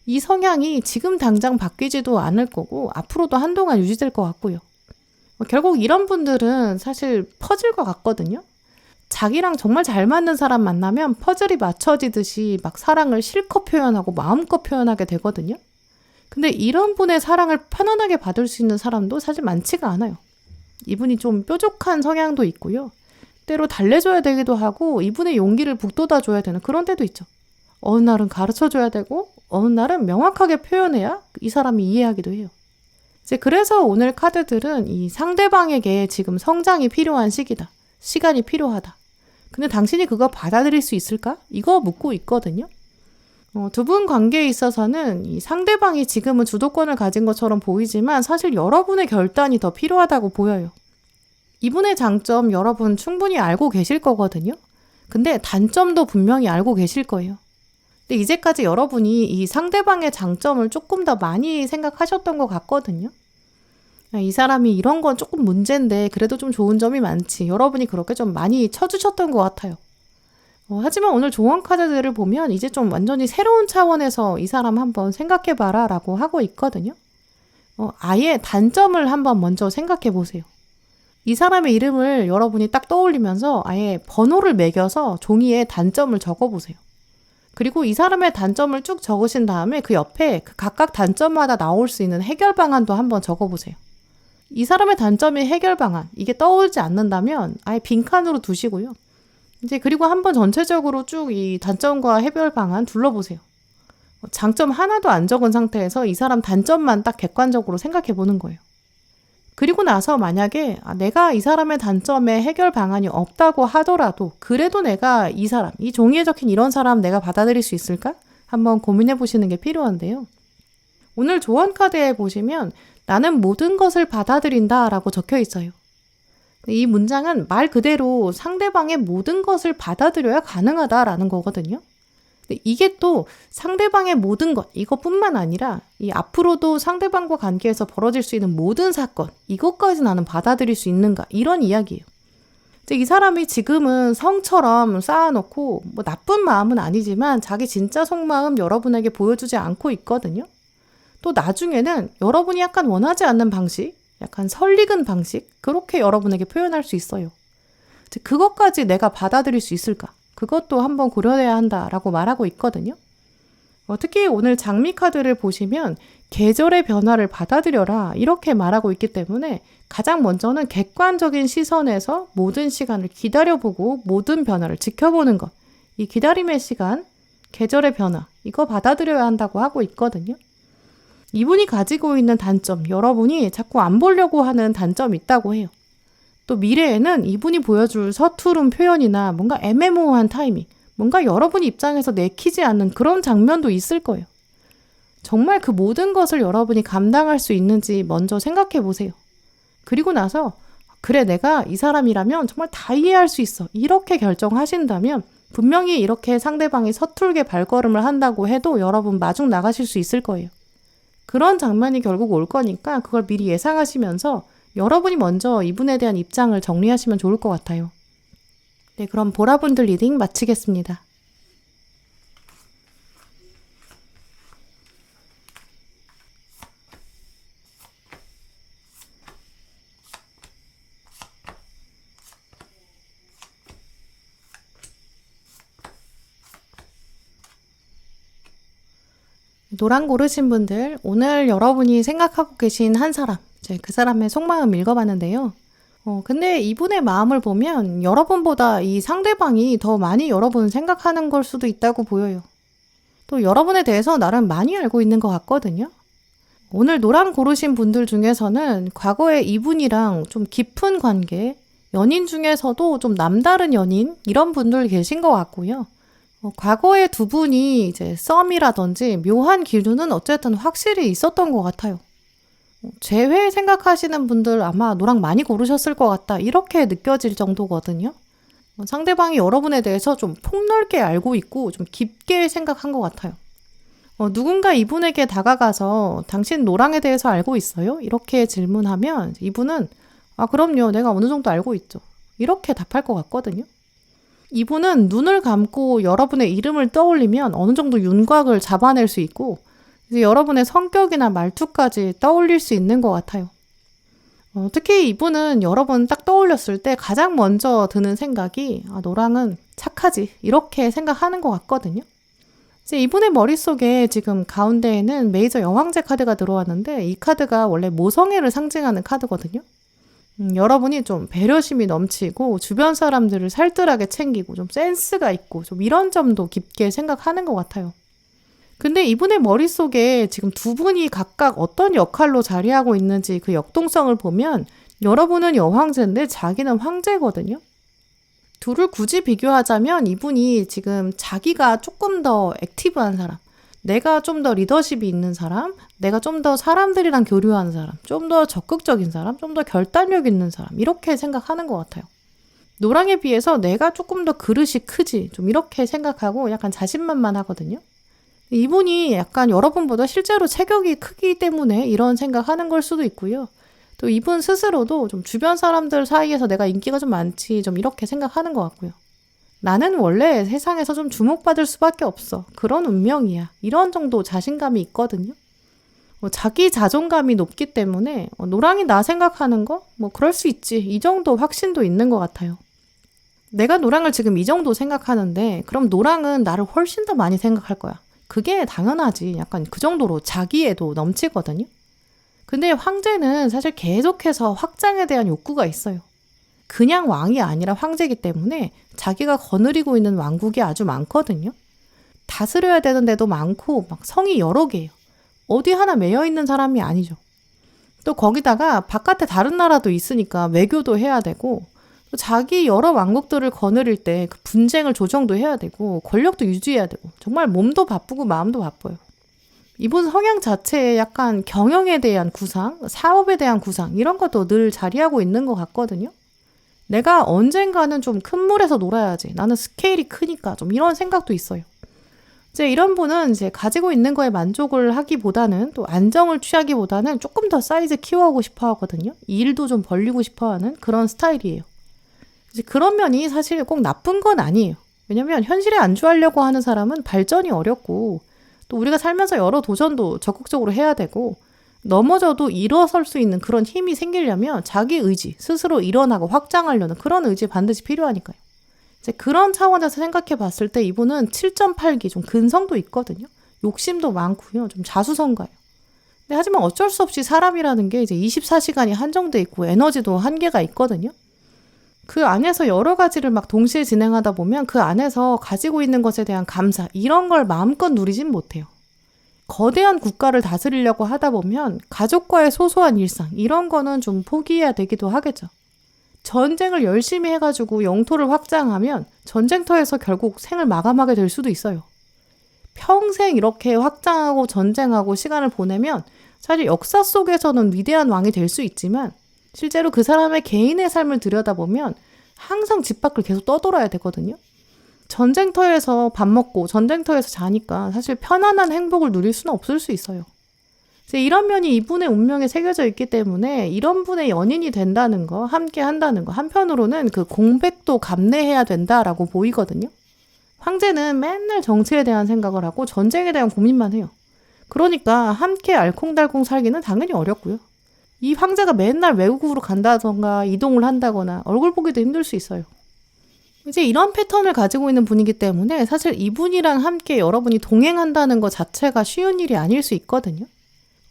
이 성향이 지금 당장 바뀌지도 않을 거고 앞으로도 한동안 유지될 것 같고요. 결국 이런 분들은 사실 퍼즐 것 같거든요. 자기랑 정말 잘 맞는 사람 만나면 퍼즐이 맞춰지듯이 막 사랑을 실컷 표현하고 마음껏 표현하게 되거든요. 근데 이런 분의 사랑을 편안하게 받을 수 있는 사람도 사실 많지가 않아요. 이분이 좀 뾰족한 성향도 있고요. 때로 달래줘야 되기도 하고 이분의 용기를 북돋아줘야 되는 그런 때도 있죠. 어느 날은 가르쳐줘야 되고 어느 날은 명확하게 표현해야 이 사람이 이해하기도 해요. 이제 그래서 오늘 카드들은 이 상대방에게 지금 성장이 필요한 시기다. 시간이 필요하다. 근데 당신이 그거 받아들일 수 있을까? 이거 묻고 있거든요. 두 분 관계에 있어서는 이 상대방이 지금은 주도권을 가진 것처럼 보이지만 사실 여러분의 결단이 더 필요하다고 보여요. 이분의 장점 여러분 충분히 알고 계실 거거든요. 근데 단점도 분명히 알고 계실 거예요. 근데 이제까지 여러분이 이 상대방의 장점을 조금 더 많이 생각하셨던 것 같거든요. 이 사람이 이런 건 조금 문제인데 그래도 좀 좋은 점이 많지. 여러분이 그렇게 좀 많이 쳐주셨던 것 같아요. 하지만 오늘 조언 카드들을 보면 이제 좀 완전히 새로운 차원에서 이 사람 한번 생각해봐라 라고 하고 있거든요. 아예 단점을 한번 먼저 생각해 보세요. 이 사람의 이름을 여러분이 딱 떠올리면서 아예 번호를 매겨서 종이에 단점을 적어보세요. 그리고 이 사람의 단점을 쭉 적으신 다음에 그 옆에 그 각각 단점마다 나올 수 있는 해결 방안도 한번 적어보세요. 이 사람의 단점이 해결 방안, 이게 떠오르지 않는다면 아예 빈칸으로 두시고요. 이제 그리고 한번 전체적으로 쭉 이 단점과 해결 방안 둘러보세요. 장점 하나도 안 적은 상태에서 이 사람 단점만 딱 객관적으로 생각해 보는 거예요. 그리고 나서 만약에 내가 이 사람의 단점에 해결 방안이 없다고 하더라도 그래도 내가 이 사람, 이 종이에 적힌 이런 사람 내가 받아들일 수 있을까? 한번 고민해 보시는 게 필요한데요. 오늘 조언 카드에 보시면 나는 모든 것을 받아들인다 라고 적혀 있어요. 이 문장은 말 그대로 상대방의 모든 것을 받아들여야 가능하다라는 거거든요. 이게 또 상대방의 모든 것, 이것뿐만 아니라 이 앞으로도 상대방과 관계에서 벌어질 수 있는 모든 사건, 이것까지 나는 받아들일 수 있는가, 이런 이야기예요. 이 사람이 지금은 성처럼 쌓아놓고 뭐 나쁜 마음은 아니지만 자기 진짜 속마음 여러분에게 보여주지 않고 있거든요. 또 나중에는 여러분이 약간 원하지 않는 방식, 약간 설익은 방식, 그렇게 여러분에게 표현할 수 있어요. 그것까지 내가 받아들일 수 있을까? 그것도 한번 고려해야 한다라고 말하고 있거든요. 특히 오늘 장미 카드를 보시면 계절의 변화를 받아들여라 이렇게 말하고 있기 때문에 가장 먼저는 객관적인 시선에서 모든 시간을 기다려보고 모든 변화를 지켜보는 것. 이 기다림의 시간, 계절의 변화, 이거 받아들여야 한다고 하고 있거든요. 이분이 가지고 있는 단점, 여러분이 자꾸 안 보려고 하는 단점이 있다고 해요. 또 미래에는 이분이 보여줄 서투른 표현이나 뭔가 애매모호한 타이밍, 뭔가 여러분 입장에서 내키지 않는 그런 장면도 있을 거예요. 정말 그 모든 것을 여러분이 감당할 수 있는지 먼저 생각해 보세요. 그리고 나서 그래 내가 이 사람이라면 정말 다 이해할 수 있어. 이렇게 결정하신다면 분명히 이렇게 상대방이 서툴게 발걸음을 한다고 해도 여러분 마중 나가실 수 있을 거예요. 그런 장면이 결국 올 거니까 그걸 미리 예상하시면서 여러분이 먼저 이분에 대한 입장을 정리하시면 좋을 것 같아요. 네, 그럼 보라분들 리딩 마치겠습니다. 노랑 고르신 분들, 오늘 여러분이 생각하고 계신 한 사람, 이제 그 사람의 속마음 읽어봤는데요. 근데 이분의 마음을 보면 여러분보다 이 상대방이 더 많이 여러분 생각하는 걸 수도 있다고 보여요. 또 여러분에 대해서 나름 많이 알고 있는 것 같거든요. 오늘 노랑 고르신 분들 중에서는 과거에 이분이랑 좀 깊은 관계, 연인 중에서도 좀 남다른 연인, 이런 분들 계신 것 같고요. 과거에 두 분이 이제 썸이라든지 묘한 기류는 어쨌든 확실히 있었던 것 같아요. 재회 생각하시는 분들 아마 노랑 많이 고르셨을 것 같다 이렇게 느껴질 정도거든요. 상대방이 여러분에 대해서 좀 폭넓게 알고 있고 좀 깊게 생각한 것 같아요. 누군가 이분에게 다가가서 당신 노랑에 대해서 알고 있어요? 이렇게 질문하면 이분은 그럼요 내가 어느 정도 알고 있죠. 이렇게 답할 것 같거든요. 이분은 눈을 감고 여러분의 이름을 떠올리면 어느 정도 윤곽을 잡아낼 수 있고 이제 여러분의 성격이나 말투까지 떠올릴 수 있는 것 같아요. 특히 이분은 여러분 딱 떠올렸을 때 가장 먼저 드는 생각이 노랑은 착하지 이렇게 생각하는 것 같거든요. 이제 이분의 머릿속에 지금 가운데에는 메이저 여왕제 카드가 들어왔는데 이 카드가 원래 모성애를 상징하는 카드거든요. 여러분이 좀 배려심이 넘치고 주변 사람들을 살뜰하게 챙기고 좀 센스가 있고 좀 이런 점도 깊게 생각하는 것 같아요. 근데 이분의 머릿속에 지금 두 분이 각각 어떤 역할로 자리하고 있는지 그 역동성을 보면 여러분은 여왕제인데 자기는 황제거든요. 둘을 굳이 비교하자면 이분이 지금 자기가 조금 더 액티브한 사람, 내가 좀 더 리더십이 있는 사람, 내가 좀 더 사람들이랑 교류하는 사람, 좀 더 적극적인 사람, 좀 더 결단력 있는 사람 이렇게 생각하는 것 같아요. 노랑에 비해서 내가 조금 더 그릇이 크지 좀 이렇게 생각하고 약간 자신만만하거든요. 이분이 약간 여러분보다 실제로 체격이 크기 때문에 이런 생각하는 걸 수도 있고요. 또 이분 스스로도 좀 주변 사람들 사이에서 내가 인기가 좀 많지 좀 이렇게 생각하는 것 같고요. 나는 원래 세상에서 좀 주목받을 수밖에 없어. 그런 운명이야. 이런 정도 자신감이 있거든요. 자기 자존감이 높기 때문에 노랑이 나 생각하는 거? 그럴 수 있지. 이 정도 확신도 있는 것 같아요. 내가 노랑을 지금 이 정도 생각하는데 그럼 노랑은 나를 훨씬 더 많이 생각할 거야. 그게 당연하지. 약간 그 정도로 자기애도 넘치거든요. 근데 황제는 사실 계속해서 확장에 대한 욕구가 있어요. 그냥 왕이 아니라 황제이기 때문에 자기가 거느리고 있는 왕국이 아주 많거든요. 다스려야 되는 데도 많고 막 성이 여러 개예요. 어디 하나 매여 있는 사람이 아니죠. 또 거기다가 바깥에 다른 나라도 있으니까 외교도 해야 되고 또 자기 여러 왕국들을 거느릴 때 그 분쟁을 조정도 해야 되고 권력도 유지해야 되고 정말 몸도 바쁘고 마음도 바빠요. 이분 성향 자체에 약간 경영에 대한 구상, 사업에 대한 구상 이런 것도 늘 자리하고 있는 것 같거든요. 내가 언젠가는 좀 큰 물에서 놀아야지. 나는 스케일이 크니까 좀 이런 생각도 있어요. 이제 이런 분은 이제 가지고 있는 거에 만족을 하기보다는 또 안정을 취하기보다는 조금 더 사이즈 키워하고 싶어 하거든요. 일도 좀 벌리고 싶어 하는 그런 스타일이에요. 이제 그런 면이 사실 꼭 나쁜 건 아니에요. 왜냐면 현실에 안주하려고 하는 사람은 발전이 어렵고 또 우리가 살면서 여러 도전도 적극적으로 해야 되고 넘어져도 일어설 수 있는 그런 힘이 생기려면 자기 의지, 스스로 일어나고 확장하려는 그런 의지 반드시 필요하니까요. 이제 그런 차원에서 생각해 봤을 때 이분은 7.8기 좀 근성도 있거든요. 욕심도 많고요. 좀 자수성가요. 근데 하지만 어쩔 수 없이 사람이라는 게 이제 24시간이 한정돼 있고 에너지도 한계가 있거든요. 그 안에서 여러 가지를 막 동시에 진행하다 보면 그 안에서 가지고 있는 것에 대한 감사, 이런 걸 마음껏 누리진 못해요. 거대한 국가를 다스리려고 하다 보면 가족과의 소소한 일상, 이런 거는 좀 포기해야 되기도 하겠죠. 전쟁을 열심히 해가지고 영토를 확장하면 전쟁터에서 결국 생을 마감하게 될 수도 있어요. 평생 이렇게 확장하고 전쟁하고 시간을 보내면 사실 역사 속에서는 위대한 왕이 될 수 있지만 실제로 그 사람의 개인의 삶을 들여다보면 항상 집 밖을 계속 떠돌아야 되거든요. 전쟁터에서 밥 먹고 전쟁터에서 자니까 사실 편안한 행복을 누릴 수는 없을 수 있어요. 이런 면이 이분의 운명에 새겨져 있기 때문에 이런 분의 연인이 된다는 거, 함께 한다는 거, 한편으로는 그 공백도 감내해야 된다라고 보이거든요. 황제는 맨날 정치에 대한 생각을 하고 전쟁에 대한 고민만 해요. 그러니까 함께 알콩달콩 살기는 당연히 어렵고요. 이 황제가 맨날 외국으로 간다던가 이동을 한다거나 얼굴 보기도 힘들 수 있어요. 이제 이런 패턴을 가지고 있는 분이기 때문에 사실 이분이랑 함께 여러분이 동행한다는 것 자체가 쉬운 일이 아닐 수 있거든요.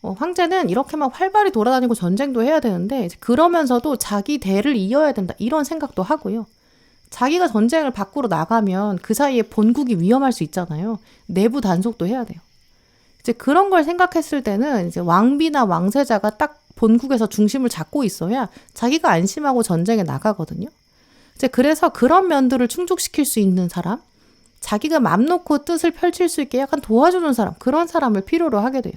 황제는 이렇게 막 활발히 돌아다니고 전쟁도 해야 되는데 그러면서도 자기 대를 이어야 된다, 이런 생각도 하고요. 자기가 전쟁을 밖으로 나가면 그 사이에 본국이 위험할 수 있잖아요. 내부 단속도 해야 돼요. 이제 그런 걸 생각했을 때는 이제 왕비나 왕세자가 딱 본국에서 중심을 잡고 있어야 자기가 안심하고 전쟁에 나가거든요. 이제 그래서 그런 면들을 충족시킬 수 있는 사람, 자기가 맘 놓고 뜻을 펼칠 수 있게 약간 도와주는 사람, 그런 사람을 필요로 하게 돼요.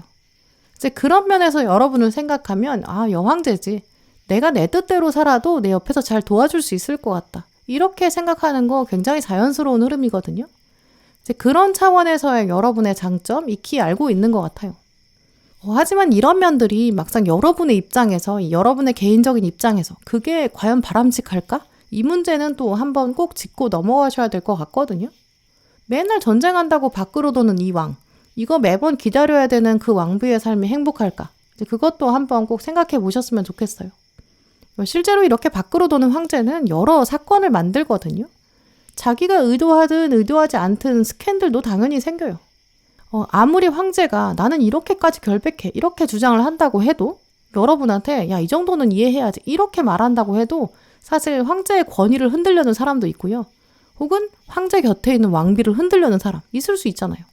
이제 그런 면에서 여러분을 생각하면 여황제지. 내가 내 뜻대로 살아도 내 옆에서 잘 도와줄 수 있을 것 같다. 이렇게 생각하는 거 굉장히 자연스러운 흐름이거든요. 이제 그런 차원에서의 여러분의 장점 익히 알고 있는 것 같아요. 하지만 이런 면들이 막상 여러분의 입장에서, 여러분의 개인적인 입장에서 그게 과연 바람직할까? 이 문제는 또 한번 꼭 짚고 넘어가셔야 될 것 같거든요. 맨날 전쟁한다고 밖으로 도는 이 왕, 이거 매번 기다려야 되는 그 왕비의 삶이 행복할까? 이제 그것도 한번 꼭 생각해 보셨으면 좋겠어요. 실제로 이렇게 밖으로 도는 황제는 여러 사건을 만들거든요. 자기가 의도하든 의도하지 않든 스캔들도 당연히 생겨요. 아무리 황제가 나는 이렇게까지 결백해, 이렇게 주장을 한다고 해도 여러분한테 야, 이 정도는 이해해야지, 이렇게 말한다고 해도 사실 황제의 권위를 흔들려는 사람도 있고요. 혹은 황제 곁에 있는 왕비를 흔들려는 사람 있을 수 있잖아요.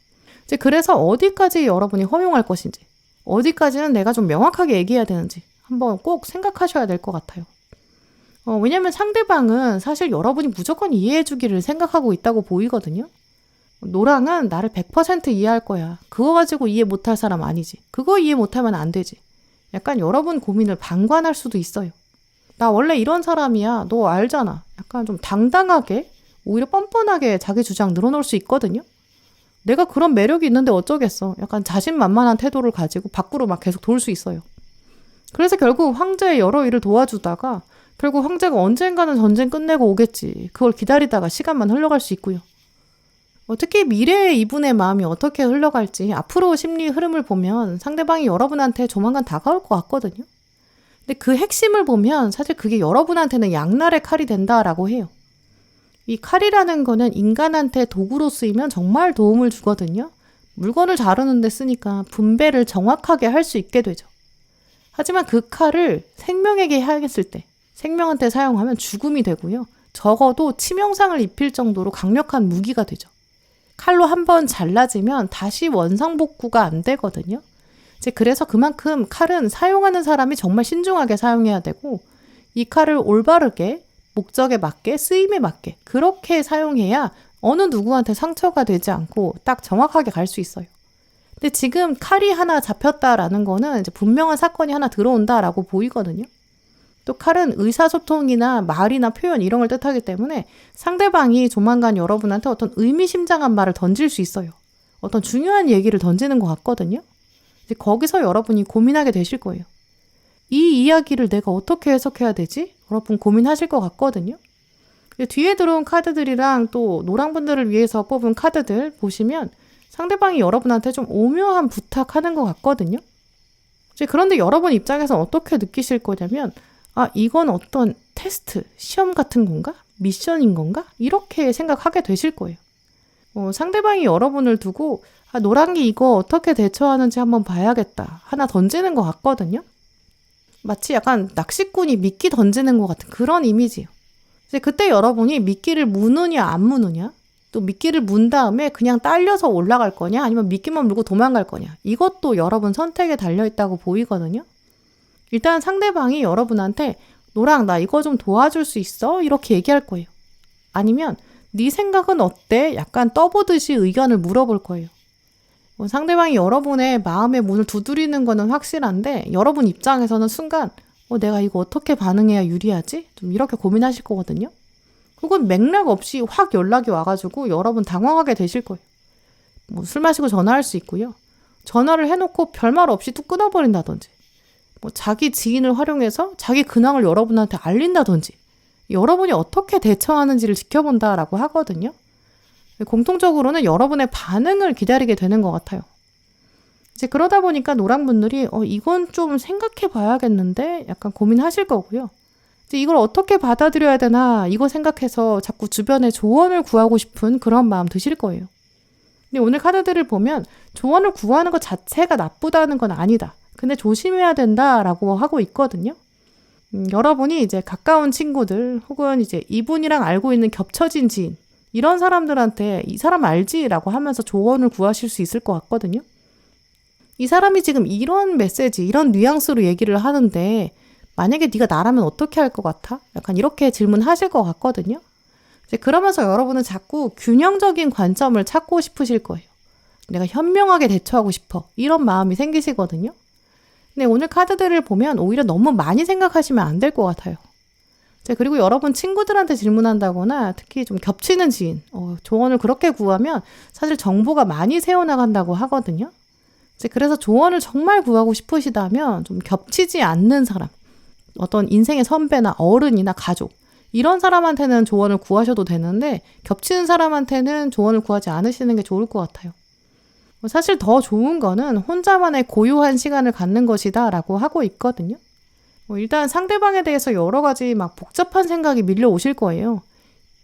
이제 그래서 어디까지 여러분이 허용할 것인지, 어디까지는 내가 좀 명확하게 얘기해야 되는지 한번 꼭 생각하셔야 될 것 같아요. 왜냐면 상대방은 사실 여러분이 무조건 이해해 주기를 생각하고 있다고 보이거든요. 노랑은 나를 100% 이해할 거야. 그거 가지고 이해 못할 사람 아니지. 그거 이해 못하면 안 되지. 약간 여러분 고민을 방관할 수도 있어요. 나 원래 이런 사람이야. 너 알잖아. 약간 좀 당당하게, 오히려 뻔뻔하게 자기 주장 늘어놓을 수 있거든요. 내가 그런 매력이 있는데 어쩌겠어. 약간 자신만만한 태도를 가지고 밖으로 막 계속 돌 수 있어요. 그래서 결국 황제의 여러 일을 도와주다가 결국 황제가 언젠가는 전쟁 끝내고 오겠지. 그걸 기다리다가 시간만 흘러갈 수 있고요. 특히 미래의 이분의 마음이 어떻게 흘러갈지 앞으로 심리 흐름을 보면 상대방이 여러분한테 조만간 다가올 것 같거든요. 근데 그 핵심을 보면 사실 그게 여러분한테는 양날의 칼이 된다라고 해요. 이 칼이라는 거는 인간한테 도구로 쓰이면 정말 도움을 주거든요. 물건을 자르는 데 쓰니까 분배를 정확하게 할 수 있게 되죠. 하지만 그 칼을 생명에게 하겠을 때, 생명한테 사용하면 죽음이 되고요. 적어도 치명상을 입힐 정도로 강력한 무기가 되죠. 칼로 한번 잘라지면 다시 원상복구가 안 되거든요. 이제 그래서 그만큼 칼은 사용하는 사람이 정말 신중하게 사용해야 되고, 이 칼을 올바르게, 목적에 맞게, 쓰임에 맞게 그렇게 사용해야 어느 누구한테 상처가 되지 않고 딱 정확하게 갈 수 있어요. 근데 지금 칼이 하나 잡혔다라는 거는 이제 분명한 사건이 하나 들어온다라고 보이거든요. 또 칼은 의사소통이나 말이나 표현 이런 걸 뜻하기 때문에 상대방이 조만간 여러분한테 어떤 의미심장한 말을 던질 수 있어요. 어떤 중요한 얘기를 던지는 것 같거든요. 이제 거기서 여러분이 고민하게 되실 거예요. 이 이야기를 내가 어떻게 해석해야 되지? 여러분 고민하실 것 같거든요. 뒤에 들어온 카드들이랑 또 노랑분들을 위해서 뽑은 카드들 보시면 상대방이 여러분한테 좀 오묘한 부탁하는 것 같거든요. 이제 그런데 여러분 입장에서 어떻게 느끼실 거냐면, 아, 이건 어떤 테스트, 시험 같은 건가? 미션인 건가? 이렇게 생각하게 되실 거예요. 상대방이 여러분을 두고, 아, 노랑이 이거 어떻게 대처하는지 한번 봐야겠다. 하나 던지는 것 같거든요. 마치 약간 낚시꾼이 미끼 던지는 것 같은 그런 이미지예요. 이제 그때 여러분이 미끼를 무느냐 안 무느냐, 또 미끼를 문 다음에 그냥 딸려서 올라갈 거냐, 아니면 미끼만 물고 도망갈 거냐, 이것도 여러분 선택에 달려있다고 보이거든요. 일단 상대방이 여러분한테 노랑 나 이거 좀 도와줄 수 있어? 이렇게 얘기할 거예요. 아니면 네 생각은 어때? 약간 떠보듯이 의견을 물어볼 거예요. 상대방이 여러분의 마음의 문을 두드리는 거는 확실한데, 여러분 입장에서는 순간 내가 이거 어떻게 반응해야 유리하지? 좀 이렇게 고민하실 거거든요. 혹은 맥락 없이 확 연락이 와가지고 여러분 당황하게 되실 거예요. 술 마시고 전화할 수 있고요. 전화를 해놓고 별말 없이 뚝 끊어버린다든지, 자기 지인을 활용해서 자기 근황을 여러분한테 알린다든지, 여러분이 어떻게 대처하는지를 지켜본다라고 하거든요. 공통적으로는 여러분의 반응을 기다리게 되는 것 같아요. 이제 그러다 보니까 노랑분들이 이건 좀 생각해 봐야겠는데 약간 고민하실 거고요. 이제 이걸 어떻게 받아들여야 되나 이거 생각해서 자꾸 주변에 조언을 구하고 싶은 그런 마음 드실 거예요. 근데 오늘 카드들을 보면 조언을 구하는 것 자체가 나쁘다는 건 아니다. 근데 조심해야 된다라고 하고 있거든요. 여러분이 이제 가까운 친구들 혹은 이제 이분이랑 알고 있는 겹쳐진 지인, 이런 사람들한테 이 사람 알지라고 하면서 조언을 구하실 수 있을 것 같거든요. 이 사람이 지금 이런 메시지, 이런 뉘앙스로 얘기를 하는데 만약에 네가 나라면 어떻게 할 것 같아? 약간 이렇게 질문하실 것 같거든요. 이제 그러면서 여러분은 자꾸 균형적인 관점을 찾고 싶으실 거예요. 내가 현명하게 대처하고 싶어. 이런 마음이 생기시거든요. 근데 오늘 카드들을 보면 오히려 너무 많이 생각하시면 안 될 것 같아요. 그리고 여러분 친구들한테 질문한다거나 특히 좀 겹치는 지인, 조언을 그렇게 구하면 사실 정보가 많이 새어나간다고 하거든요. 그래서 조언을 정말 구하고 싶으시다면 좀 겹치지 않는 사람, 어떤 인생의 선배나 어른이나 가족, 이런 사람한테는 조언을 구하셔도 되는데 겹치는 사람한테는 조언을 구하지 않으시는 게 좋을 것 같아요. 사실 더 좋은 거는 혼자만의 고요한 시간을 갖는 것이다 라고 하고 있거든요. 일단 상대방에 대해서 여러 가지 막 복잡한 생각이 밀려오실 거예요.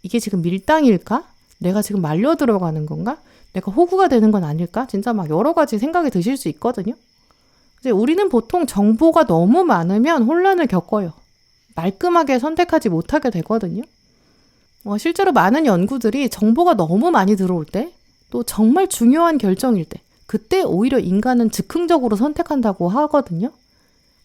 이게 지금 밀당일까? 내가 지금 말려 들어가는 건가? 내가 호구가 되는 건 아닐까? 진짜 막 여러 가지 생각이 드실 수 있거든요. 이제 우리는 보통 정보가 너무 많으면 혼란을 겪어요. 말끔하게 선택하지 못하게 되거든요. 실제로 많은 연구들이 정보가 너무 많이 들어올 때, 또 정말 중요한 결정일 때, 그때 오히려 인간은 즉흥적으로 선택한다고 하거든요.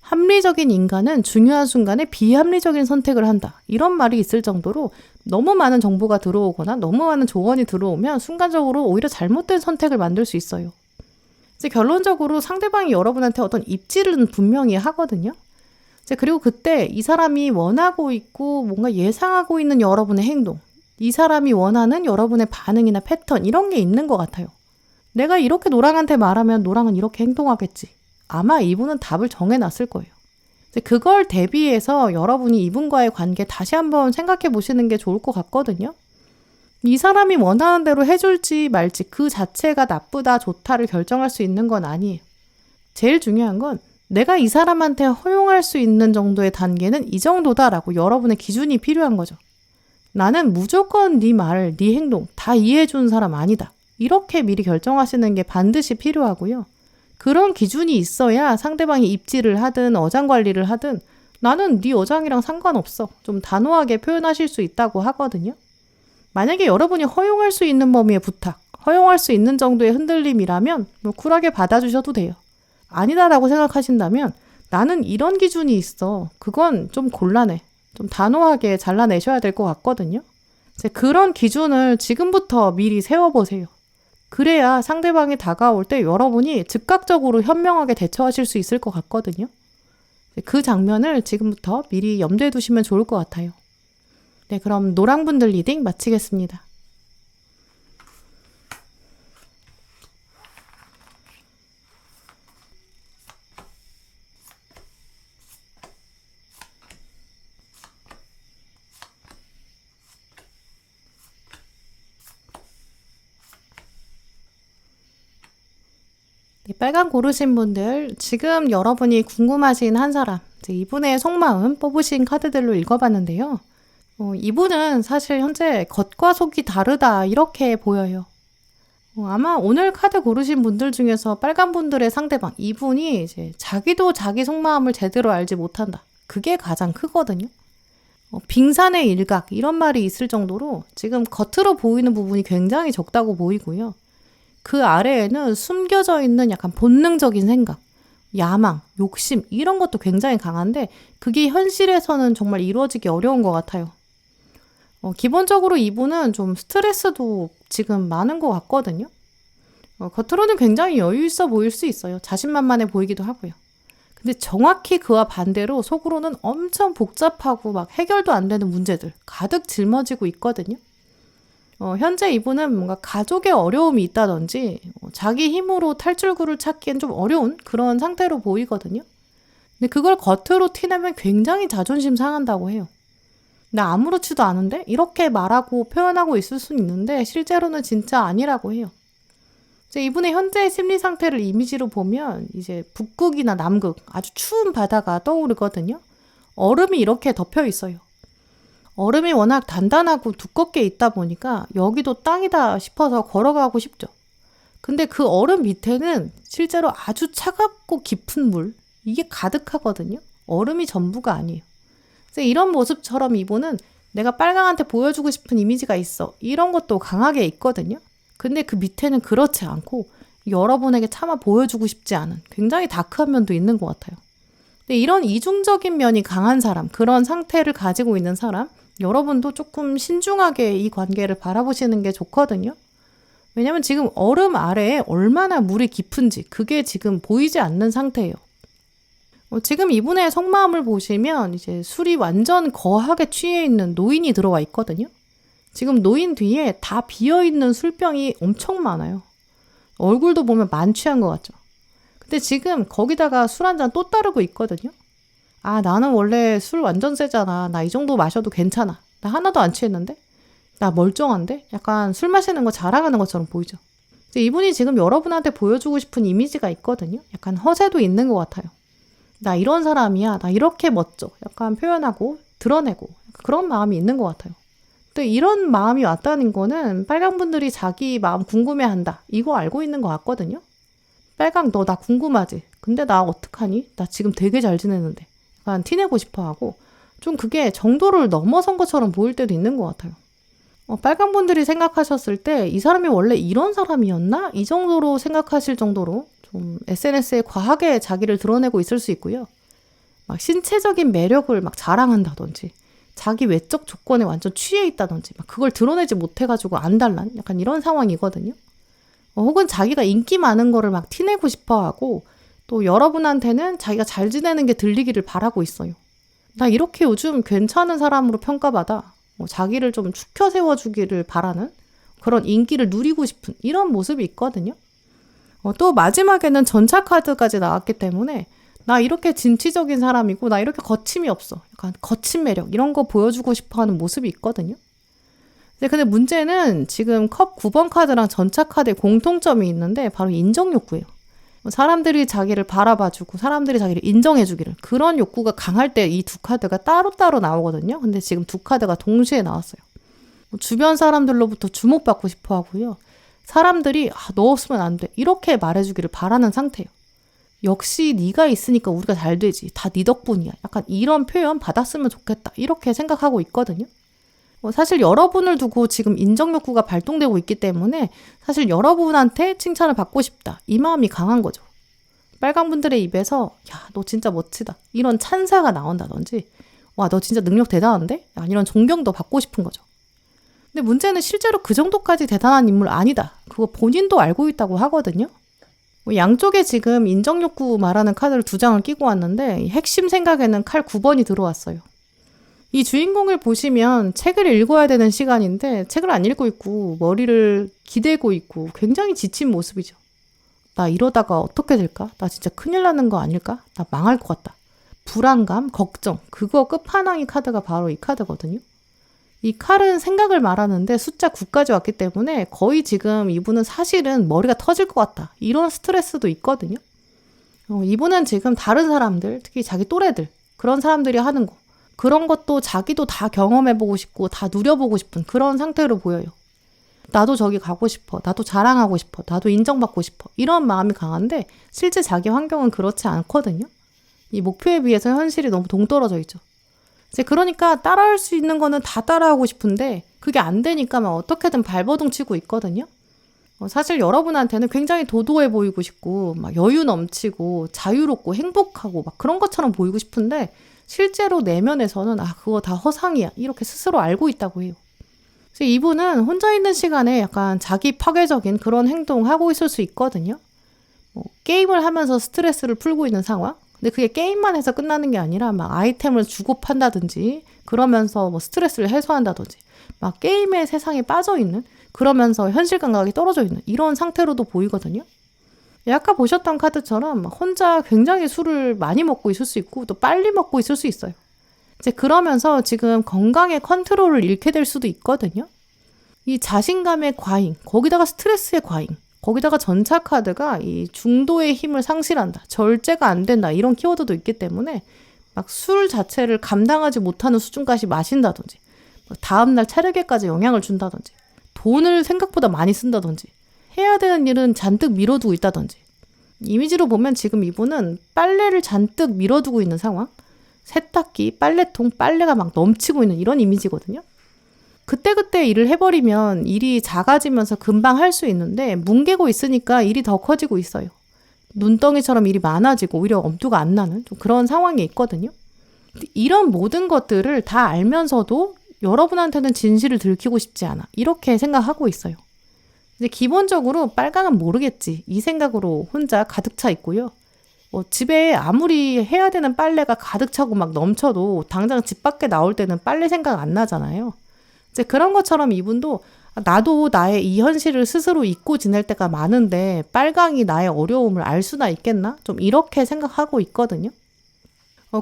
합리적인 인간은 중요한 순간에 비합리적인 선택을 한다. 이런 말이 있을 정도로 너무 많은 정보가 들어오거나 너무 많은 조언이 들어오면 순간적으로 오히려 잘못된 선택을 만들 수 있어요. 이제 결론적으로 상대방이 여러분한테 어떤 입지는 분명히 하거든요. 그리고 그때 이 사람이 원하고 있고 뭔가 예상하고 있는 여러분의 행동, 이 사람이 원하는 여러분의 반응이나 패턴, 이런 게 있는 것 같아요. 내가 이렇게 노랑한테 말하면 노랑은 이렇게 행동하겠지. 아마 이분은 답을 정해놨을 거예요. 그걸 대비해서 여러분이 이분과의 관계 다시 한번 생각해 보시는 게 좋을 것 같거든요. 이 사람이 원하는 대로 해줄지 말지 그 자체가 나쁘다 좋다를 결정할 수 있는 건 아니에요. 제일 중요한 건 내가 이 사람한테 허용할 수 있는 정도의 단계는 이 정도다라고 여러분의 기준이 필요한 거죠. 나는 무조건 네 말, 네 행동 다 이해해주는 사람 아니다. 이렇게 미리 결정하시는 게 반드시 필요하고요. 그런 기준이 있어야 상대방이 입지를 하든 어장관리를 하든 나는 네 어장이랑 상관없어. 좀 단호하게 표현하실 수 있다고 하거든요. 만약에 여러분이 허용할 수 있는 범위의 부탁, 허용할 수 있는 정도의 흔들림이라면 쿨하게 받아주셔도 돼요. 아니다라고 생각하신다면 나는 이런 기준이 있어. 그건 좀 곤란해. 좀 단호하게 잘라내셔야 될 것 같거든요. 그런 기준을 지금부터 미리 세워보세요. 그래야 상대방이 다가올 때 여러분이 즉각적으로 현명하게 대처하실 수 있을 것 같거든요. 그 장면을 지금부터 미리 염두에 두시면 좋을 것 같아요. 네, 그럼 노랑분들 리딩 마치겠습니다. 네, 빨강 고르신 분들, 지금 여러분이 궁금하신 한 사람, 이제 이분의 속마음 뽑으신 카드들로 읽어봤는데요. 이분은 사실 현재 겉과 속이 다르다 이렇게 보여요. 아마 오늘 카드 고르신 분들 중에서 빨간 분들의 상대방, 이분이 이제 자기도 자기 속마음을 제대로 알지 못한다. 그게 가장 크거든요. 빙산의 일각 이런 말이 있을 정도로 지금 겉으로 보이는 부분이 굉장히 적다고 보이고요. 그 아래에는 숨겨져 있는 약간 본능적인 생각, 야망, 욕심 이런 것도 굉장히 강한데 그게 현실에서는 정말 이루어지기 어려운 것 같아요. 기본적으로 이분은 좀 스트레스도 지금 많은 것 같거든요. 겉으로는 굉장히 여유 있어 보일 수 있어요. 자신만만해 보이기도 하고요. 근데 정확히 그와 반대로 속으로는 엄청 복잡하고 막 해결도 안 되는 문제들 가득 짊어지고 있거든요. 현재 이분은 뭔가 가족의 어려움이 있다든지 자기 힘으로 탈출구를 찾기엔 좀 어려운 그런 상태로 보이거든요. 근데 그걸 겉으로 티내면 굉장히 자존심 상한다고 해요. 나 아무렇지도 않은데? 이렇게 말하고 표현하고 있을 수는 있는데 실제로는 진짜 아니라고 해요. 이제 이분의 현재 심리 상태를 이미지로 보면 이제 북극이나 남극 아주 추운 바다가 떠오르거든요. 얼음이 이렇게 덮여 있어요. 얼음이 워낙 단단하고 두껍게 있다 보니까 여기도 땅이다 싶어서 걸어가고 싶죠. 근데 그 얼음 밑에는 실제로 아주 차갑고 깊은 물, 이게 가득하거든요. 얼음이 전부가 아니에요. 그래서 이런 모습처럼 이분은 내가 빨강한테 보여주고 싶은 이미지가 있어. 이런 것도 강하게 있거든요. 근데 그 밑에는 그렇지 않고 여러분에게 차마 보여주고 싶지 않은 굉장히 다크한 면도 있는 것 같아요. 근데 이런 이중적인 면이 강한 사람, 그런 상태를 가지고 있는 사람, 여러분도 조금 신중하게 이 관계를 바라보시는 게 좋거든요. 왜냐면 지금 얼음 아래에 얼마나 물이 깊은지 그게 지금 보이지 않는 상태예요. 지금 이분의 속마음을 보시면 이제 술이 완전 거하게 취해 있는 노인이 들어와 있거든요. 지금 노인 뒤에 다 비어있는 술병이 엄청 많아요. 얼굴도 보면 만취한 것 같죠. 근데 지금 거기다가 술 한 잔 또 따르고 있거든요. 아, 나는 원래 술 완전 세잖아. 나 이 정도 마셔도 괜찮아. 나 하나도 안 취했는데? 나 멀쩡한데? 약간 술 마시는 거 자랑하는 것처럼 보이죠. 이분이 지금 여러분한테 보여주고 싶은 이미지가 있거든요. 약간 허세도 있는 것 같아요. 나 이런 사람이야. 나 이렇게 멋져. 약간 표현하고 드러내고 그런 마음이 있는 것 같아요. 근데 이런 마음이 왔다는 거는 빨강 분들이 자기 마음 궁금해한다. 이거 알고 있는 것 같거든요. 빨강 너 나 궁금하지? 근데 나 어떡하니? 나 지금 되게 잘 지내는데. 약간 티내고 싶어 하고 좀 그게 정도를 넘어선 것처럼 보일 때도 있는 것 같아요. 빨강 분들이 생각하셨을 때 이 사람이 원래 이런 사람이었나? 이 정도로 생각하실 정도로 좀 SNS에 과하게 자기를 드러내고 있을 수 있고요. 막 신체적인 매력을 막 자랑한다든지 자기 외적 조건에 완전 취해 있다든지 막 그걸 드러내지 못해가지고 안달난 약간 이런 상황이거든요. 혹은 자기가 인기 많은 거를 막 티내고 싶어하고 또 여러분한테는 자기가 잘 지내는 게 들리기를 바라고 있어요. 나 이렇게 요즘 괜찮은 사람으로 평가받아. 자기를 좀 축혀 세워주기를 바라는 그런 인기를 누리고 싶은 이런 모습이 있거든요. 또 마지막에는 전차 카드까지 나왔기 때문에 나 이렇게 진취적인 사람이고 나 이렇게 거침이 없어. 약간 거친 매력 이런 거 보여주고 싶어하는 모습이 있거든요. 근데 문제는 지금 컵 9번 카드랑 전차 카드에 공통점이 있는데 바로 인정 욕구예요. 사람들이 자기를 바라봐주고 사람들이 자기를 인정해주기를 그런 욕구가 강할 때 이 두 카드가 따로따로 나오거든요. 근데 지금 두 카드가 동시에 나왔어요. 주변 사람들로부터 주목받고 싶어 하고요. 사람들이 너 없으면 안 돼. 이렇게 말해주기를 바라는 상태예요. 역시 네가 있으니까 우리가 잘 되지. 다 네 덕분이야. 약간 이런 표현 받았으면 좋겠다. 이렇게 생각하고 있거든요. 사실 여러분을 두고 지금 인정 욕구가 발동되고 있기 때문에 사실 여러분한테 칭찬을 받고 싶다. 이 마음이 강한 거죠. 빨강 분들의 입에서 야, 너 진짜 멋지다. 이런 찬사가 나온다든지 와, 너 진짜 능력 대단한데? 이런 존경도 받고 싶은 거죠. 근데 문제는 실제로 그 정도까지 대단한 인물 아니다. 그거 본인도 알고 있다고 하거든요. 양쪽에 지금 인정 욕구 말하는 카드를 2장을 끼고 왔는데 핵심 생각에는 칼 9번이 들어왔어요. 이 주인공을 보시면 책을 읽어야 되는 시간인데 책을 안 읽고 있고 머리를 기대고 있고 굉장히 지친 모습이죠. 나 이러다가 어떻게 될까? 나 진짜 큰일 나는 거 아닐까? 나 망할 것 같다. 불안감, 걱정, 그거 끝판왕이 카드가 바로 이 카드거든요. 이 칼은 생각을 말하는데 숫자 9까지 왔기 때문에 거의 지금 이분은 사실은 머리가 터질 것 같다. 이런 스트레스도 있거든요. 이분은 지금 다른 사람들, 특히 자기 또래들, 그런 사람들이 하는 거. 그런 것도 자기도 다 경험해보고 싶고 다 누려보고 싶은 그런 상태로 보여요. 나도 저기 가고 싶어. 나도 자랑하고 싶어. 나도 인정받고 싶어. 이런 마음이 강한데 실제 자기 환경은 그렇지 않거든요. 이 목표에 비해서 현실이 너무 동떨어져 있죠. 이제 그러니까 따라할 수 있는 거는 다 따라하고 싶은데 그게 안 되니까 막 어떻게든 발버둥 치고 있거든요. 사실 여러분한테는 굉장히 도도해 보이고 싶고 막 여유 넘치고 자유롭고 행복하고 막 그런 것처럼 보이고 싶은데 실제로 내면에서는 그거 다 허상이야. 이렇게 스스로 알고 있다고 해요. 그래서 이분은 혼자 있는 시간에 약간 자기 파괴적인 그런 행동하고 있을 수 있거든요. 게임을 하면서 스트레스를 풀고 있는 상황. 근데 그게 게임만 해서 끝나는 게 아니라 막 아이템을 주고 판다든지 그러면서 뭐 스트레스를 해소한다든지 막 게임의 세상에 빠져 있는 그러면서 현실 감각이 떨어져 있는 이런 상태로도 보이거든요. 아까 보셨던 카드처럼 혼자 굉장히 술을 많이 먹고 있을 수 있고 또 빨리 먹고 있을 수 있어요. 이제 그러면서 지금 건강의 컨트롤을 잃게 될 수도 있거든요. 이 자신감의 과잉, 거기다가 스트레스의 과잉, 거기다가 전차 카드가 이 중도의 힘을 상실한다, 절제가 안 된다 이런 키워드도 있기 때문에 막 술 자체를 감당하지 못하는 수준까지 마신다든지 다음날 체력에까지 영향을 준다든지 돈을 생각보다 많이 쓴다든지 해야 되는 일은 잔뜩 미뤄두고 있다든지 이미지로 보면 지금 이분은 빨래를 잔뜩 미뤄두고 있는 상황, 세탁기, 빨래통, 빨래가 막 넘치고 있는 이런 이미지거든요. 그때그때 일을 해버리면 일이 작아지면서 금방 할 수 있는데 뭉개고 있으니까 일이 더 커지고 있어요. 눈덩이처럼 일이 많아지고 오히려 엄두가 안 나는 좀 그런 상황이 있거든요. 이런 모든 것들을 다 알면서도 여러분한테는 진실을 들키고 싶지 않아. 이렇게 생각하고 있어요. 근데 기본적으로 빨강은 모르겠지. 이 생각으로 혼자 가득 차 있고요. 집에 아무리 해야 되는 빨래가 가득 차고 막 넘쳐도 당장 집 밖에 나올 때는 빨래 생각 안 나잖아요. 이제 그런 것처럼 이분도 나도 나의 이 현실을 스스로 잊고 지낼 때가 많은데 빨강이 나의 어려움을 알 수나 있겠나? 좀 이렇게 생각하고 있거든요.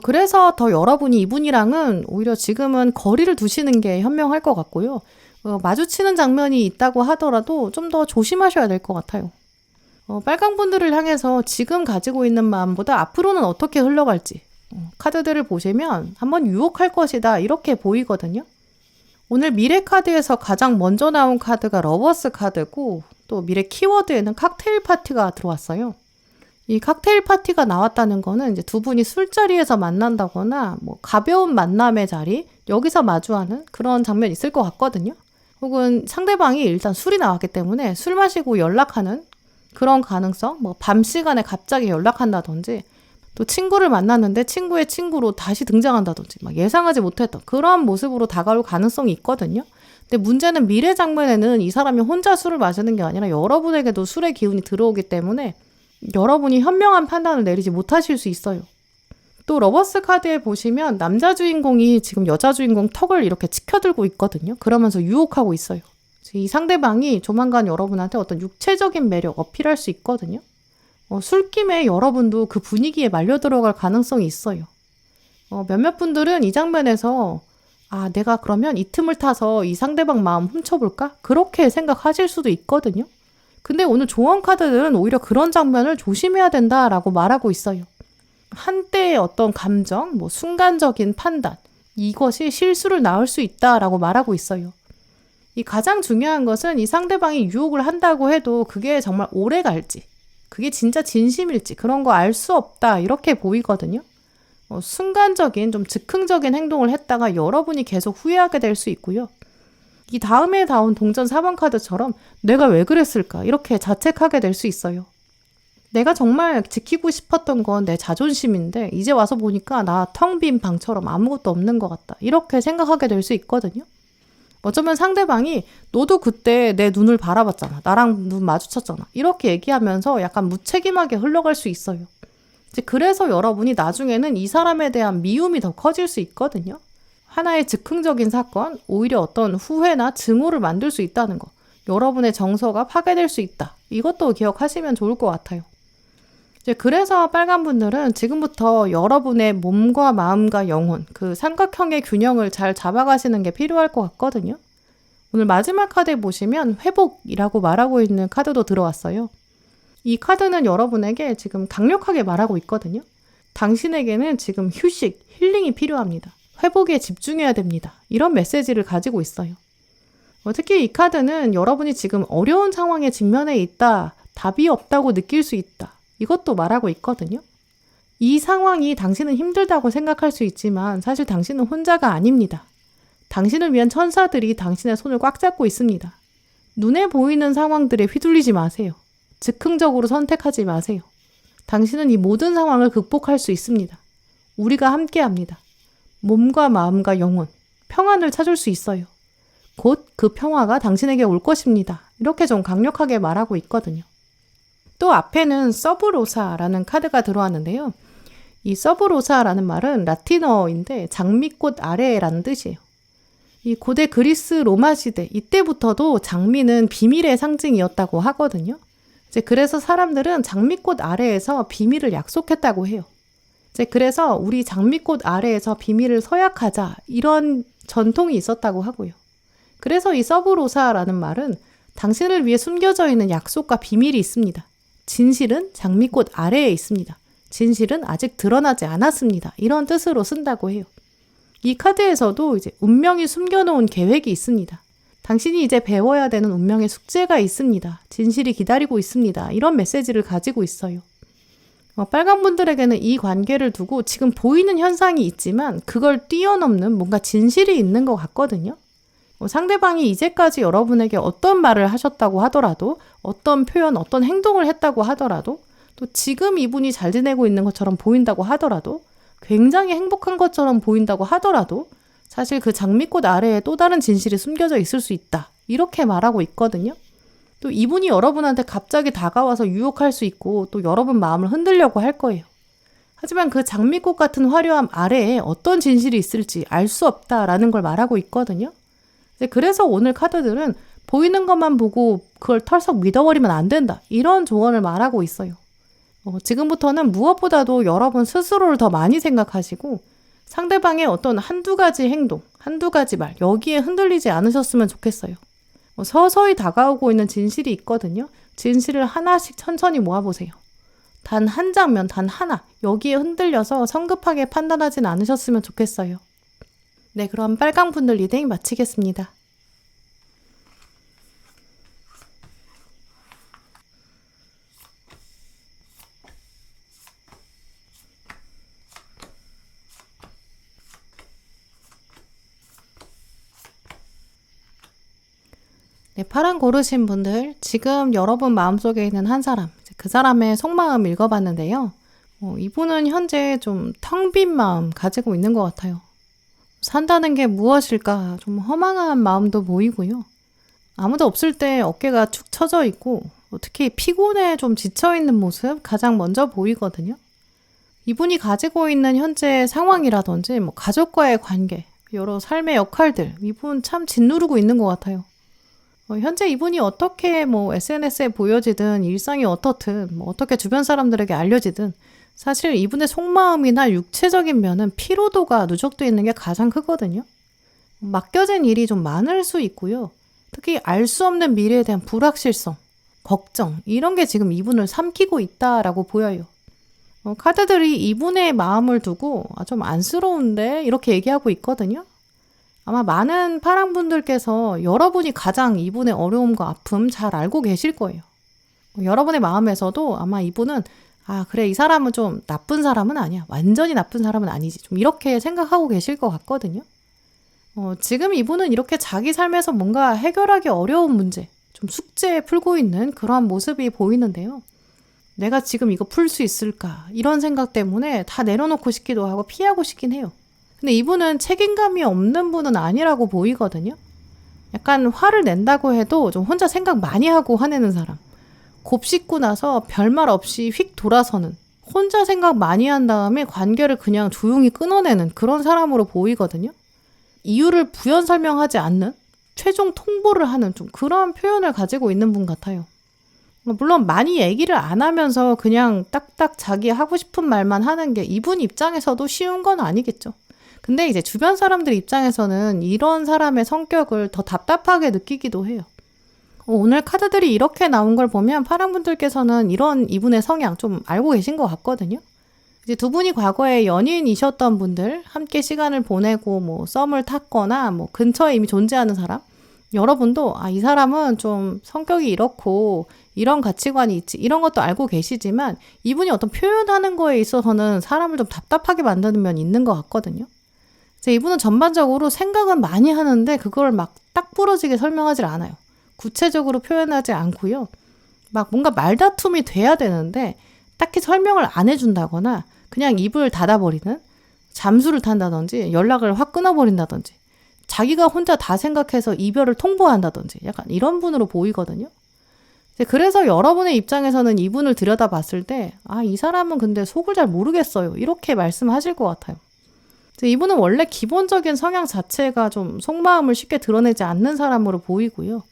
그래서 더 여러분이 이분이랑은 오히려 지금은 거리를 두시는 게 현명할 것 같고요. 마주치는 장면이 있다고 하더라도 좀 더 조심하셔야 될 것 같아요. 빨강분들을 향해서 지금 가지고 있는 마음보다 앞으로는 어떻게 흘러갈지 카드들을 보시면 한번 유혹할 것이다 이렇게 보이거든요. 오늘 미래 카드에서 가장 먼저 나온 카드가 러버스 카드고 또 미래 키워드에는 칵테일 파티가 들어왔어요. 이 칵테일 파티가 나왔다는 거는 이제 두 분이 술자리에서 만난다거나 뭐 가벼운 만남의 자리, 여기서 마주하는 그런 장면이 있을 것 같거든요. 혹은 상대방이 일단 술이 나왔기 때문에 술 마시고 연락하는 그런 가능성, 뭐 밤 시간에 갑자기 연락한다든지 또 친구를 만났는데 친구의 친구로 다시 등장한다든지 막 예상하지 못했던 그런 모습으로 다가올 가능성이 있거든요. 근데 문제는 미래 장면에는 이 사람이 혼자 술을 마시는 게 아니라 여러분에게도 술의 기운이 들어오기 때문에 여러분이 현명한 판단을 내리지 못하실 수 있어요. 또 러버스 카드에 보시면 남자 주인공이 지금 여자 주인공 턱을 이렇게 치켜들고 있거든요. 그러면서 유혹하고 있어요. 이 상대방이 조만간 여러분한테 어떤 육체적인 매력 어필할 수 있거든요. 술김에 여러분도 그 분위기에 말려 들어갈 가능성이 있어요. 몇몇 분들은 이 장면에서 내가 그러면 이 틈을 타서 이 상대방 마음 훔쳐볼까? 그렇게 생각하실 수도 있거든요. 근데 오늘 조언 카드들은 오히려 그런 장면을 조심해야 된다라고 말하고 있어요. 한때의 어떤 감정, 뭐 순간적인 판단, 이것이 실수를 낳을 수 있다라고 말하고 있어요. 이 가장 중요한 것은 이 상대방이 유혹을 한다고 해도 그게 정말 오래 갈지, 그게 진짜 진심일지 그런 거 알 수 없다 이렇게 보이거든요. 순간적인 좀 즉흥적인 행동을 했다가 여러분이 계속 후회하게 될 수 있고요. 이 다음에 나온 동전 4번 카드처럼 내가 왜 그랬을까 이렇게 자책하게 될 수 있어요. 내가 정말 지키고 싶었던 건 내 자존심인데 이제 와서 보니까 나 텅 빈 방처럼 아무것도 없는 것 같다 이렇게 생각하게 될 수 있거든요. 어쩌면 상대방이 너도 그때 내 눈을 바라봤잖아. 나랑 눈 마주쳤잖아. 이렇게 얘기하면서 약간 무책임하게 흘러갈 수 있어요. 이제 그래서 여러분이 나중에는 이 사람에 대한 미움이 더 커질 수 있거든요. 하나의 즉흥적인 사건, 오히려 어떤 후회나 증오를 만들 수 있다는 거. 여러분의 정서가 파괴될 수 있다. 이것도 기억하시면 좋을 것 같아요. 이제 그래서 빨간 분들은 지금부터 여러분의 몸과 마음과 영혼, 그 삼각형의 균형을 잘 잡아가시는 게 필요할 것 같거든요. 오늘 마지막 카드에 보시면 회복이라고 말하고 있는 카드도 들어왔어요. 이 카드는 여러분에게 지금 강력하게 말하고 있거든요. 당신에게는 지금 휴식, 힐링이 필요합니다. 회복에 집중해야 됩니다. 이런 메시지를 가지고 있어요. 특히 이 카드는 여러분이 지금 어려운 상황에 직면해 있다, 답이 없다고 느낄 수 있다. 이것도 말하고 있거든요. 이 상황이 당신은 힘들다고 생각할 수 있지만 사실 당신은 혼자가 아닙니다. 당신을 위한 천사들이 당신의 손을 꽉 잡고 있습니다. 눈에 보이는 상황들에 휘둘리지 마세요. 즉흥적으로 선택하지 마세요. 당신은 이 모든 상황을 극복할 수 있습니다. 우리가 함께합니다. 몸과 마음과 영혼, 평안을 찾을 수 있어요. 곧 그 평화가 당신에게 올 것입니다. 이렇게 좀 강력하게 말하고 있거든요. 또 앞에는 서브로사라는 카드가 들어왔는데요. 이 서브로사라는 말은 라틴어인데 장미꽃 아래라는 뜻이에요. 이 고대 그리스 로마 시대 이때부터도 장미는 비밀의 상징이었다고 하거든요. 이제 그래서 사람들은 장미꽃 아래에서 비밀을 약속했다고 해요. 이제 그래서 우리 장미꽃 아래에서 비밀을 서약하자 이런 전통이 있었다고 하고요. 그래서 이 서브로사라는 말은 당신을 위해 숨겨져 있는 약속과 비밀이 있습니다. 진실은 장미꽃 아래에 있습니다. 진실은 아직 드러나지 않았습니다. 이런 뜻으로 쓴다고 해요. 이 카드에서도 이제 운명이 숨겨놓은 계획이 있습니다. 당신이 이제 배워야 되는 운명의 숙제가 있습니다. 진실이 기다리고 있습니다. 이런 메시지를 가지고 있어요. 빨간 분들에게는 이 관계를 두고 지금 보이는 현상이 있지만 그걸 뛰어넘는 뭔가 진실이 있는 것 같거든요. 상대방이 이제까지 여러분에게 어떤 말을 하셨다고 하더라도 어떤 표현, 어떤 행동을 했다고 하더라도 또 지금 이분이 잘 지내고 있는 것처럼 보인다고 하더라도 굉장히 행복한 것처럼 보인다고 하더라도 사실 그 장미꽃 아래에 또 다른 진실이 숨겨져 있을 수 있다. 이렇게 말하고 있거든요. 또 이분이 여러분한테 갑자기 다가와서 유혹할 수 있고 또 여러분 마음을 흔들려고 할 거예요. 하지만 그 장미꽃 같은 화려함 아래에 어떤 진실이 있을지 알 수 없다라는 걸 말하고 있거든요. 그래서 오늘 카드들은 보이는 것만 보고 그걸 털썩 믿어버리면 안 된다. 이런 조언을 말하고 있어요. 지금부터는 무엇보다도 여러분 스스로를 더 많이 생각하시고 상대방의 어떤 한두 가지 행동, 한두 가지 말 여기에 흔들리지 않으셨으면 좋겠어요. 서서히 다가오고 있는 진실이 있거든요. 진실을 하나씩 천천히 모아보세요. 단 한 장면, 단 하나 여기에 흔들려서 성급하게 판단하진 않으셨으면 좋겠어요. 네, 그럼 빨강 분들 리딩 마치겠습니다. 네, 파란 고르신 분들, 지금 여러분 마음속에 있는 한 사람, 그 사람의 속마음 읽어봤는데요. 이분은 현재 좀 텅 빈 마음 가지고 있는 것 같아요. 산다는 게 무엇일까 좀 허망한 마음도 보이고요. 아무도 없을 때 어깨가 축 처져 있고 특히 피곤해 좀 지쳐있는 모습 가장 먼저 보이거든요. 이분이 가지고 있는 현재 상황이라든지 뭐 가족과의 관계, 여러 삶의 역할들 이분 참 짓누르고 있는 것 같아요. 현재 이분이 어떻게 뭐 SNS에 보여지든 일상이 어떻든 뭐 어떻게 주변 사람들에게 알려지든 사실 이분의 속마음이나 육체적인 면은 피로도가 누적되어 있는 게 가장 크거든요. 맡겨진 일이 좀 많을 수 있고요. 특히 알 수 없는 미래에 대한 불확실성, 걱정 이런 게 지금 이분을 삼키고 있다라고 보여요. 카드들이 이분의 마음을 두고 좀 안쓰러운데 이렇게 얘기하고 있거든요. 아마 많은 파랑분들께서 여러분이 가장 이분의 어려움과 아픔 잘 알고 계실 거예요. 여러분의 마음에서도 아마 이분은 그래 이 사람은 좀 나쁜 사람은 아니야. 완전히 나쁜 사람은 아니지. 좀 이렇게 생각하고 계실 것 같거든요. 지금 이분은 이렇게 자기 삶에서 뭔가 해결하기 어려운 문제, 좀 숙제 풀고 있는 그러한 모습이 보이는데요. 내가 지금 이거 풀 수 있을까? 이런 생각 때문에 다 내려놓고 싶기도 하고 피하고 싶긴 해요. 근데 이분은 책임감이 없는 분은 아니라고 보이거든요. 약간 화를 낸다고 해도 좀 혼자 생각 많이 하고 화내는 사람. 곱씹고 나서 별말 없이 휙 돌아서는 혼자 생각 많이 한 다음에 관계를 그냥 조용히 끊어내는 그런 사람으로 보이거든요. 이유를 부연 설명하지 않는 최종 통보를 하는 좀 그런 표현을 가지고 있는 분 같아요. 물론 많이 얘기를 안 하면서 그냥 딱딱 자기 하고 싶은 말만 하는 게 이분 입장에서도 쉬운 건 아니겠죠. 근데 이제 주변 사람들 입장에서는 이런 사람의 성격을 더 답답하게 느끼기도 해요. 오늘 카드들이 이렇게 나온 걸 보면 파랑분들께서는 이런 이분의 성향 좀 알고 계신 것 같거든요. 이제 두 분이 과거에 연인이셨던 분들, 함께 시간을 보내고 뭐 썸을 탔거나 뭐 근처에 이미 존재하는 사람, 여러분도 이 사람은 좀 성격이 이렇고 이런 가치관이 있지, 이런 것도 알고 계시지만 이분이 어떤 표현하는 거에 있어서는 사람을 좀 답답하게 만드는 면이 있는 것 같거든요. 이제 이분은 전반적으로 생각은 많이 하는데 그걸 막 딱 부러지게 설명하지 않아요. 구체적으로 표현하지 않고요. 막 뭔가 말다툼이 돼야 되는데 딱히 설명을 안 해준다거나 그냥 입을 닫아버리는, 잠수를 탄다든지 연락을 확 끊어버린다든지 자기가 혼자 다 생각해서 이별을 통보한다든지 약간 이런 분으로 보이거든요. 그래서 여러분의 입장에서는 이분을 들여다봤을 때 이 사람은 근데 속을 잘 모르겠어요, 이렇게 말씀하실 것 같아요. 이분은 원래 기본적인 성향 자체가 좀 속마음을 쉽게 드러내지 않는 사람으로 보이고요.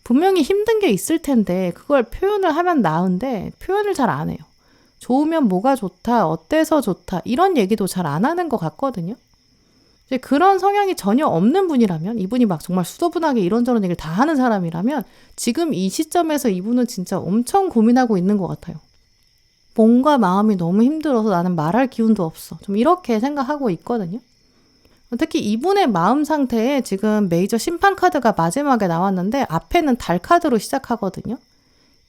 분명히 힘든 게 있을 텐데 그걸 표현을 하면 나은데 표현을 잘 안 해요. 좋으면 뭐가 좋다, 어때서 좋다 이런 얘기도 잘 안 하는 것 같거든요. 이제 그런 성향이 전혀 없는 분이라면, 이분이 막 정말 수도분하게 이런저런 얘기를 다 하는 사람이라면 지금 이 시점에서 이분은 진짜 엄청 고민하고 있는 것 같아요. 몸과 마음이 너무 힘들어서 나는 말할 기운도 없어, 좀 이렇게 생각하고 있거든요. 특히 이분의 마음 상태에 지금 메이저 심판 카드가 마지막에 나왔는데 앞에는 달 카드로 시작하거든요.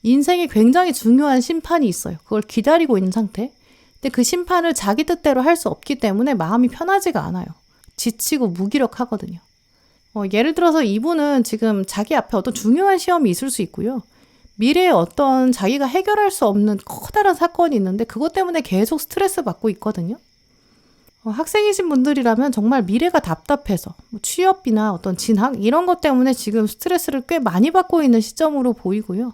인생에 굉장히 중요한 심판이 있어요. 그걸 기다리고 있는 상태. 근데 그 심판을 자기 뜻대로 할 수 없기 때문에 마음이 편하지가 않아요. 지치고 무기력하거든요. 예를 들어서 이분은 지금 자기 앞에 어떤 중요한 시험이 있을 수 있고요. 미래에 어떤 자기가 해결할 수 없는 커다란 사건이 있는데 그것 때문에 계속 스트레스 받고 있거든요. 학생이신 분들이라면 정말 미래가 답답해서 취업이나 어떤 진학 이런 것 때문에 지금 스트레스를 꽤 많이 받고 있는 시점으로 보이고요.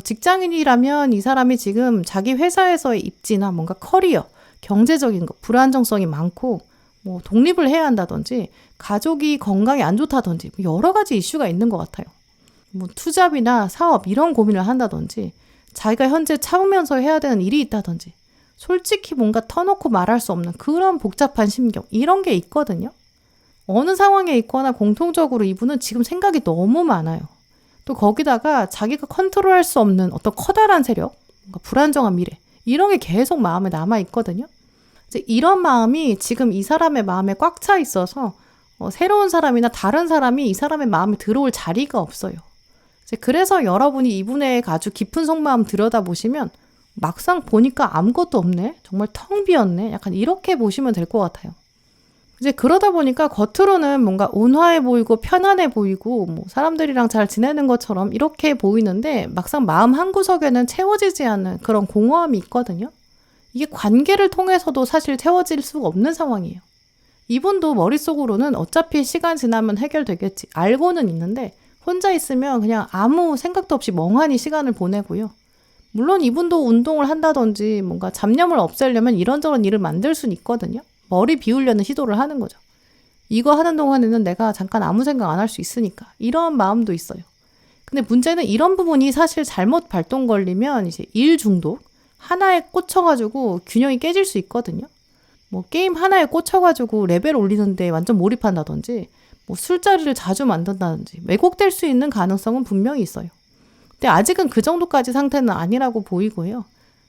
직장인이라면 이 사람이 지금 자기 회사에서의 입지나 뭔가 커리어, 경제적인 거, 불안정성이 많고 뭐 독립을 해야 한다든지 가족이 건강이 안 좋다든지 여러 가지 이슈가 있는 것 같아요. 뭐 투잡이나 사업 이런 고민을 한다든지 자기가 현재 참으면서 해야 되는 일이 있다든지 솔직히 뭔가 터놓고 말할 수 없는 그런 복잡한 심경 이런 게 있거든요. 어느 상황에 있거나 공통적으로 이분은 지금 생각이 너무 많아요. 또 거기다가 자기가 컨트롤할 수 없는 어떤 커다란 세력, 뭔가 불안정한 미래 이런 게 계속 마음에 남아 있거든요. 이제 이런 마음이 지금 이 사람의 마음에 꽉 차 있어서 새로운 사람이나 다른 사람이 이 사람의 마음에 들어올 자리가 없어요. 이제 그래서 여러분이 이분의 아주 깊은 속마음 들여다보시면 막상 보니까 아무것도 없네, 정말 텅 비었네, 약간 이렇게 보시면 될 것 같아요. 이제 그러다 보니까 겉으로는 뭔가 온화해 보이고 편안해 보이고 뭐 사람들이랑 잘 지내는 것처럼 이렇게 보이는데 막상 마음 한구석에는 채워지지 않는 그런 공허함이 있거든요. 이게 관계를 통해서도 사실 채워질 수가 없는 상황이에요. 이분도 머릿속으로는 어차피 시간 지나면 해결되겠지 알고는 있는데 혼자 있으면 그냥 아무 생각도 없이 멍하니 시간을 보내고요. 물론 이분도 운동을 한다든지 뭔가 잡념을 없애려면 이런저런 일을 만들 수는 있거든요. 머리 비우려는 시도를 하는 거죠. 이거 하는 동안에는 내가 잠깐 아무 생각 안 할 수 있으니까 이런 마음도 있어요. 근데 문제는 이런 부분이 사실 잘못 발동 걸리면 이제 일 중독, 하나에 꽂혀가지고 균형이 깨질 수 있거든요. 뭐 게임 하나에 꽂혀가지고 레벨 올리는데 완전 몰입한다든지 뭐 술자리를 자주 만든다든지 왜곡될 수 있는 가능성은 분명히 있어요. 근데 아직은 그 정도까지 상태는 아니라고 보이고요.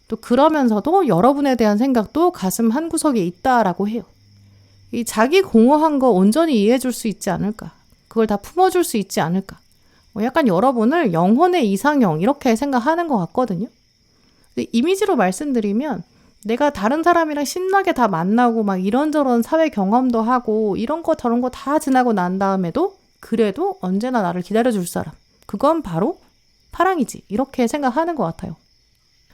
또 그러면서도 여러분에 대한 생각도 가슴 한구석에 있다라고 해요. 이 자기 공허한 거 온전히 이해해줄 수 있지 않을까? 그걸 다 품어줄 수 있지 않을까? 약간 여러분을 영혼의 이상형 이렇게 생각하는 것 같거든요. 이미지로 말씀드리면 내가 다른 사람이랑 신나게 다 만나고 막 이런저런 사회 경험도 하고 이런 거 저런 거 다 지나고 난 다음에도 그래도 언제나 나를 기다려줄 사람, 그건 바로 파랑이지 이렇게 생각하는 것 같아요.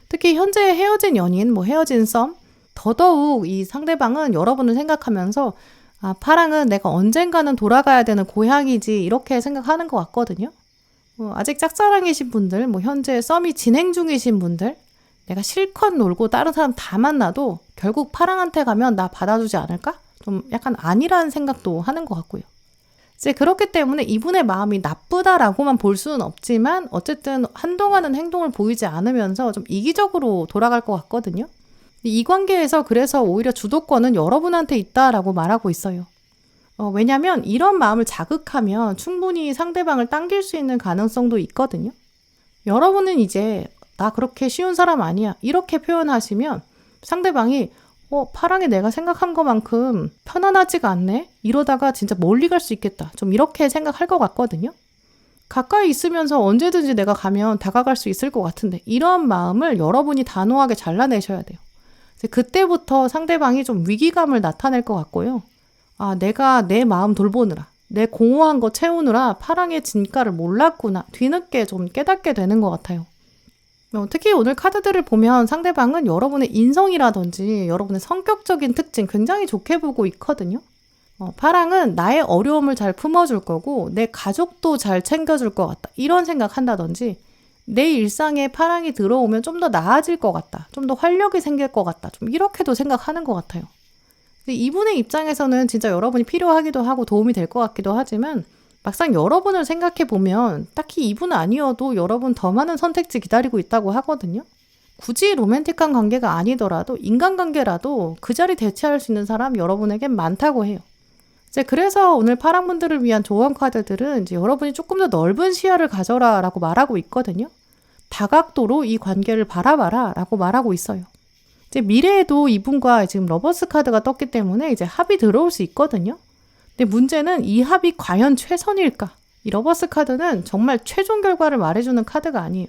특히 현재 헤어진 연인, 뭐 헤어진 썸, 더더욱 이 상대방은 여러분을 생각하면서 파랑은 내가 언젠가는 돌아가야 되는 고향이지 이렇게 생각하는 것 같거든요. 아직 짝사랑이신 분들, 뭐 현재 썸이 진행 중이신 분들, 내가 실컷 놀고 다른 사람 다 만나도 결국 파랑한테 가면 나 받아주지 않을까? 좀 약간 아니라는 생각도 하는 것 같고요. 이제 그렇기 때문에 이분의 마음이 나쁘다라고만 볼 수는 없지만 어쨌든 한동안은 행동을 보이지 않으면서 좀 이기적으로 돌아갈 것 같거든요. 이 관계에서 그래서 오히려 주도권은 여러분한테 있다라고 말하고 있어요. 왜냐면 이런 마음을 자극하면 충분히 상대방을 당길 수 있는 가능성도 있거든요. 여러분은 이제 나 그렇게 쉬운 사람 아니야 이렇게 표현하시면 상대방이 파랑이 내가 생각한 것만큼 편안하지가 않네? 이러다가 진짜 멀리 갈 수 있겠다. 좀 이렇게 생각할 것 같거든요. 가까이 있으면서 언제든지 내가 가면 다가갈 수 있을 것 같은데 이런 마음을 여러분이 단호하게 잘라내셔야 돼요. 그때부터 상대방이 좀 위기감을 나타낼 것 같고요. 내가 내 마음 돌보느라 내 공허한 거 채우느라 파랑의 진가를 몰랐구나. 뒤늦게 좀 깨닫게 되는 것 같아요. 특히 오늘 카드들을 보면 상대방은 여러분의 인성이라든지 여러분의 성격적인 특징 굉장히 좋게 보고 있거든요. 파랑은 나의 어려움을 잘 품어줄 거고 내 가족도 잘 챙겨줄 것 같다. 이런 생각한다든지 내 일상에 파랑이 들어오면 좀 더 나아질 것 같다. 좀 더 활력이 생길 것 같다. 좀 이렇게도 생각하는 것 같아요. 근데 이분의 입장에서는 진짜 여러분이 필요하기도 하고 도움이 될 것 같기도 하지만 막상 여러분을 생각해 보면 딱히 이분 아니어도 여러분 더 많은 선택지 기다리고 있다고 하거든요. 굳이 로맨틱한 관계가 아니더라도 인간관계라도 그 자리 대체할 수 있는 사람 여러분에겐 많다고 해요. 이제 그래서 오늘 파랑분들을 위한 조언 카드들은 이제 여러분이 조금 더 넓은 시야를 가져라 라고 말하고 있거든요. 다각도로 이 관계를 바라봐라 라고 말하고 있어요. 이제 미래에도 이분과 지금 러버스 카드가 떴기 때문에 이제 합이 들어올 수 있거든요. 근데 문제는 이 합이 과연 최선일까? 이 러버스 카드는 정말 최종 결과를 말해주는 카드가 아니에요.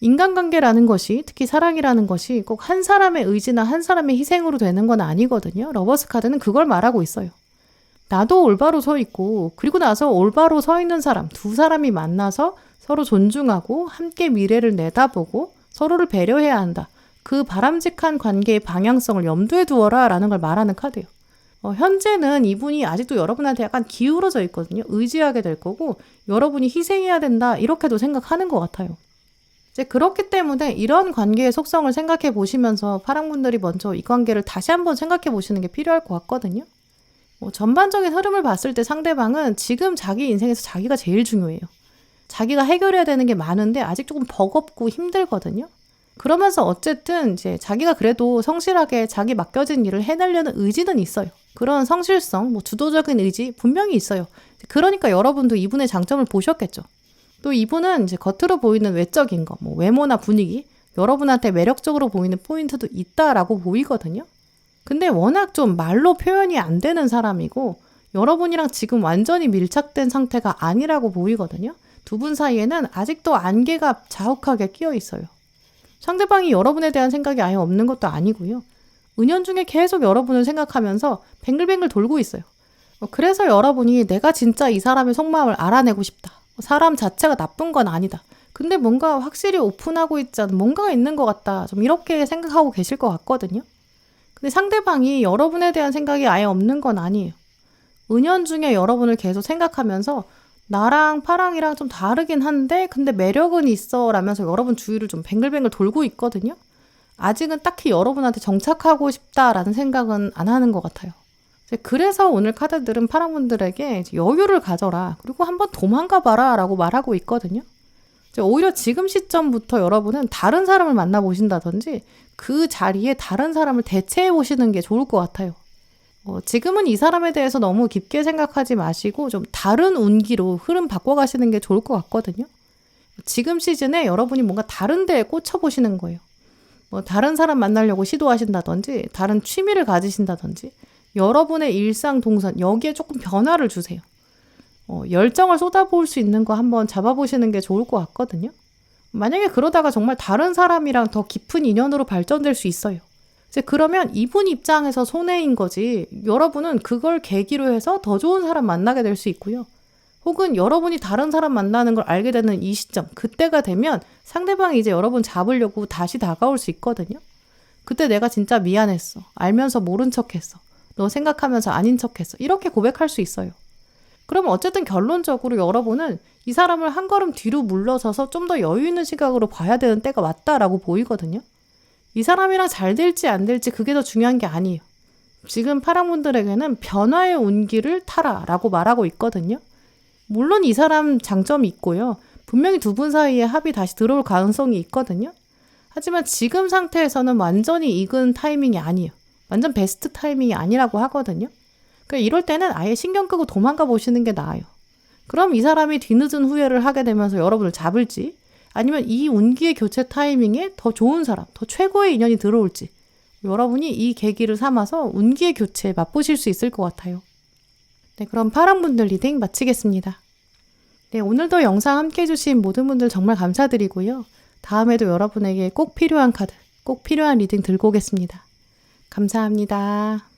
인간관계라는 것이, 특히 사랑이라는 것이 꼭 한 사람의 의지나 한 사람의 희생으로 되는 건 아니거든요. 러버스 카드는 그걸 말하고 있어요. 나도 올바로 서 있고 그리고 나서 올바로 서 있는 사람, 두 사람이 만나서 서로 존중하고 함께 미래를 내다보고 서로를 배려해야 한다. 그 바람직한 관계의 방향성을 염두에 두어라 라는 걸 말하는 카드예요. 현재는 이분이 아직도 여러분한테 약간 기울어져 있거든요. 의지하게 될 거고 여러분이 희생해야 된다 이렇게도 생각하는 것 같아요. 이제 그렇기 때문에 이런 관계의 속성을 생각해 보시면서 파랑분들이 먼저 이 관계를 다시 한번 생각해 보시는 게 필요할 것 같거든요. 전반적인 흐름을 봤을 때 상대방은 지금 자기 인생에서 자기가 제일 중요해요. 자기가 해결해야 되는 게 많은데 아직 조금 버겁고 힘들거든요. 그러면서 어쨌든 이제 자기가 그래도 성실하게 자기 맡겨진 일을 해내려는 의지는 있어요. 그런 성실성, 주도적인 의지 분명히 있어요. 그러니까 여러분도 이분의 장점을 보셨겠죠. 또 이분은 이제 겉으로 보이는 외적인 거, 외모나 분위기, 여러분한테 매력적으로 보이는 포인트도 있다라고 보이거든요. 근데 워낙 좀 말로 표현이 안 되는 사람이고 여러분이랑 지금 완전히 밀착된 상태가 아니라고 보이거든요. 두 분 사이에는 아직도 안개가 자욱하게 끼어 있어요. 상대방이 여러분에 대한 생각이 아예 없는 것도 아니고요. 은연중에 계속 여러분을 생각하면서 뱅글뱅글 돌고 있어요. 그래서 여러분이 내가 진짜 이 사람의 속마음을 알아내고 싶다. 사람 자체가 나쁜 건 아니다. 근데 뭔가 확실히 오픈하고 있지 않은 뭔가가 있는 것 같다. 좀 이렇게 생각하고 계실 것 같거든요. 근데 상대방이 여러분에 대한 생각이 아예 없는 건 아니에요. 은연중에 여러분을 계속 생각하면서 나랑 파랑이랑 좀 다르긴 한데 근데 매력은 있어 라면서 여러분 주위를 좀 뱅글뱅글 돌고 있거든요. 아직은 딱히 여러분한테 정착하고 싶다라는 생각은 안 하는 것 같아요. 그래서 오늘 카드들은 파랑분들에게 여유를 가져라 그리고 한번 도망가 봐라 라고 말하고 있거든요. 오히려 지금 시점부터 여러분은 다른 사람을 만나보신다든지 그 자리에 다른 사람을 대체해 보시는 게 좋을 것 같아요. 지금은 이 사람에 대해서 너무 깊게 생각하지 마시고 좀 다른 운기로 흐름 바꿔가시는 게 좋을 것 같거든요. 지금 시즌에 여러분이 뭔가 다른 데에 꽂혀보시는 거예요. 다른 사람 만나려고 시도하신다든지 다른 취미를 가지신다든지 여러분의 일상 동선 여기에 조금 변화를 주세요. 열정을 쏟아부을 수 있는 거 한번 잡아보시는 게 좋을 것 같거든요. 만약에 그러다가 정말 다른 사람이랑 더 깊은 인연으로 발전될 수 있어요. 이제 그러면 이분 입장에서 손해인 거지 여러분은 그걸 계기로 해서 더 좋은 사람 만나게 될 수 있고요. 혹은 여러분이 다른 사람 만나는 걸 알게 되는 이 시점 그때가 되면 상대방이 이제 여러분 잡으려고 다시 다가올 수 있거든요. 그때 내가 진짜 미안했어. 알면서 모른 척했어. 너 생각하면서 아닌 척했어. 이렇게 고백할 수 있어요. 그럼 어쨌든 결론적으로 여러분은 이 사람을 한 걸음 뒤로 물러서서 좀 더 여유 있는 시각으로 봐야 되는 때가 왔다라고 보이거든요. 이 사람이랑 잘 될지 안 될지 그게 더 중요한 게 아니에요. 지금 파랑분들에게는 변화의 운기를 타라라고 말하고 있거든요. 물론 이 사람 장점이 있고요. 분명히 두 분 사이에 합이 다시 들어올 가능성이 있거든요. 하지만 지금 상태에서는 완전히 익은 타이밍이 아니에요. 완전 베스트 타이밍이 아니라고 하거든요. 그러니까 이럴 때는 아예 신경 끄고 도망가 보시는 게 나아요. 그럼 이 사람이 뒤늦은 후회를 하게 되면서 여러분을 잡을지, 아니면 이 운기의 교체 타이밍에 더 좋은 사람, 더 최고의 인연이 들어올지, 여러분이 이 계기를 삼아서 운기의 교체에 맛보실 수 있을 것 같아요. 네, 그럼 파랑분들 리딩 마치겠습니다. 네, 오늘도 영상 함께 해주신 모든 분들 정말 감사드리고요. 다음에도 여러분에게 꼭 필요한 카드, 꼭 필요한 리딩 들고 오겠습니다. 감사합니다.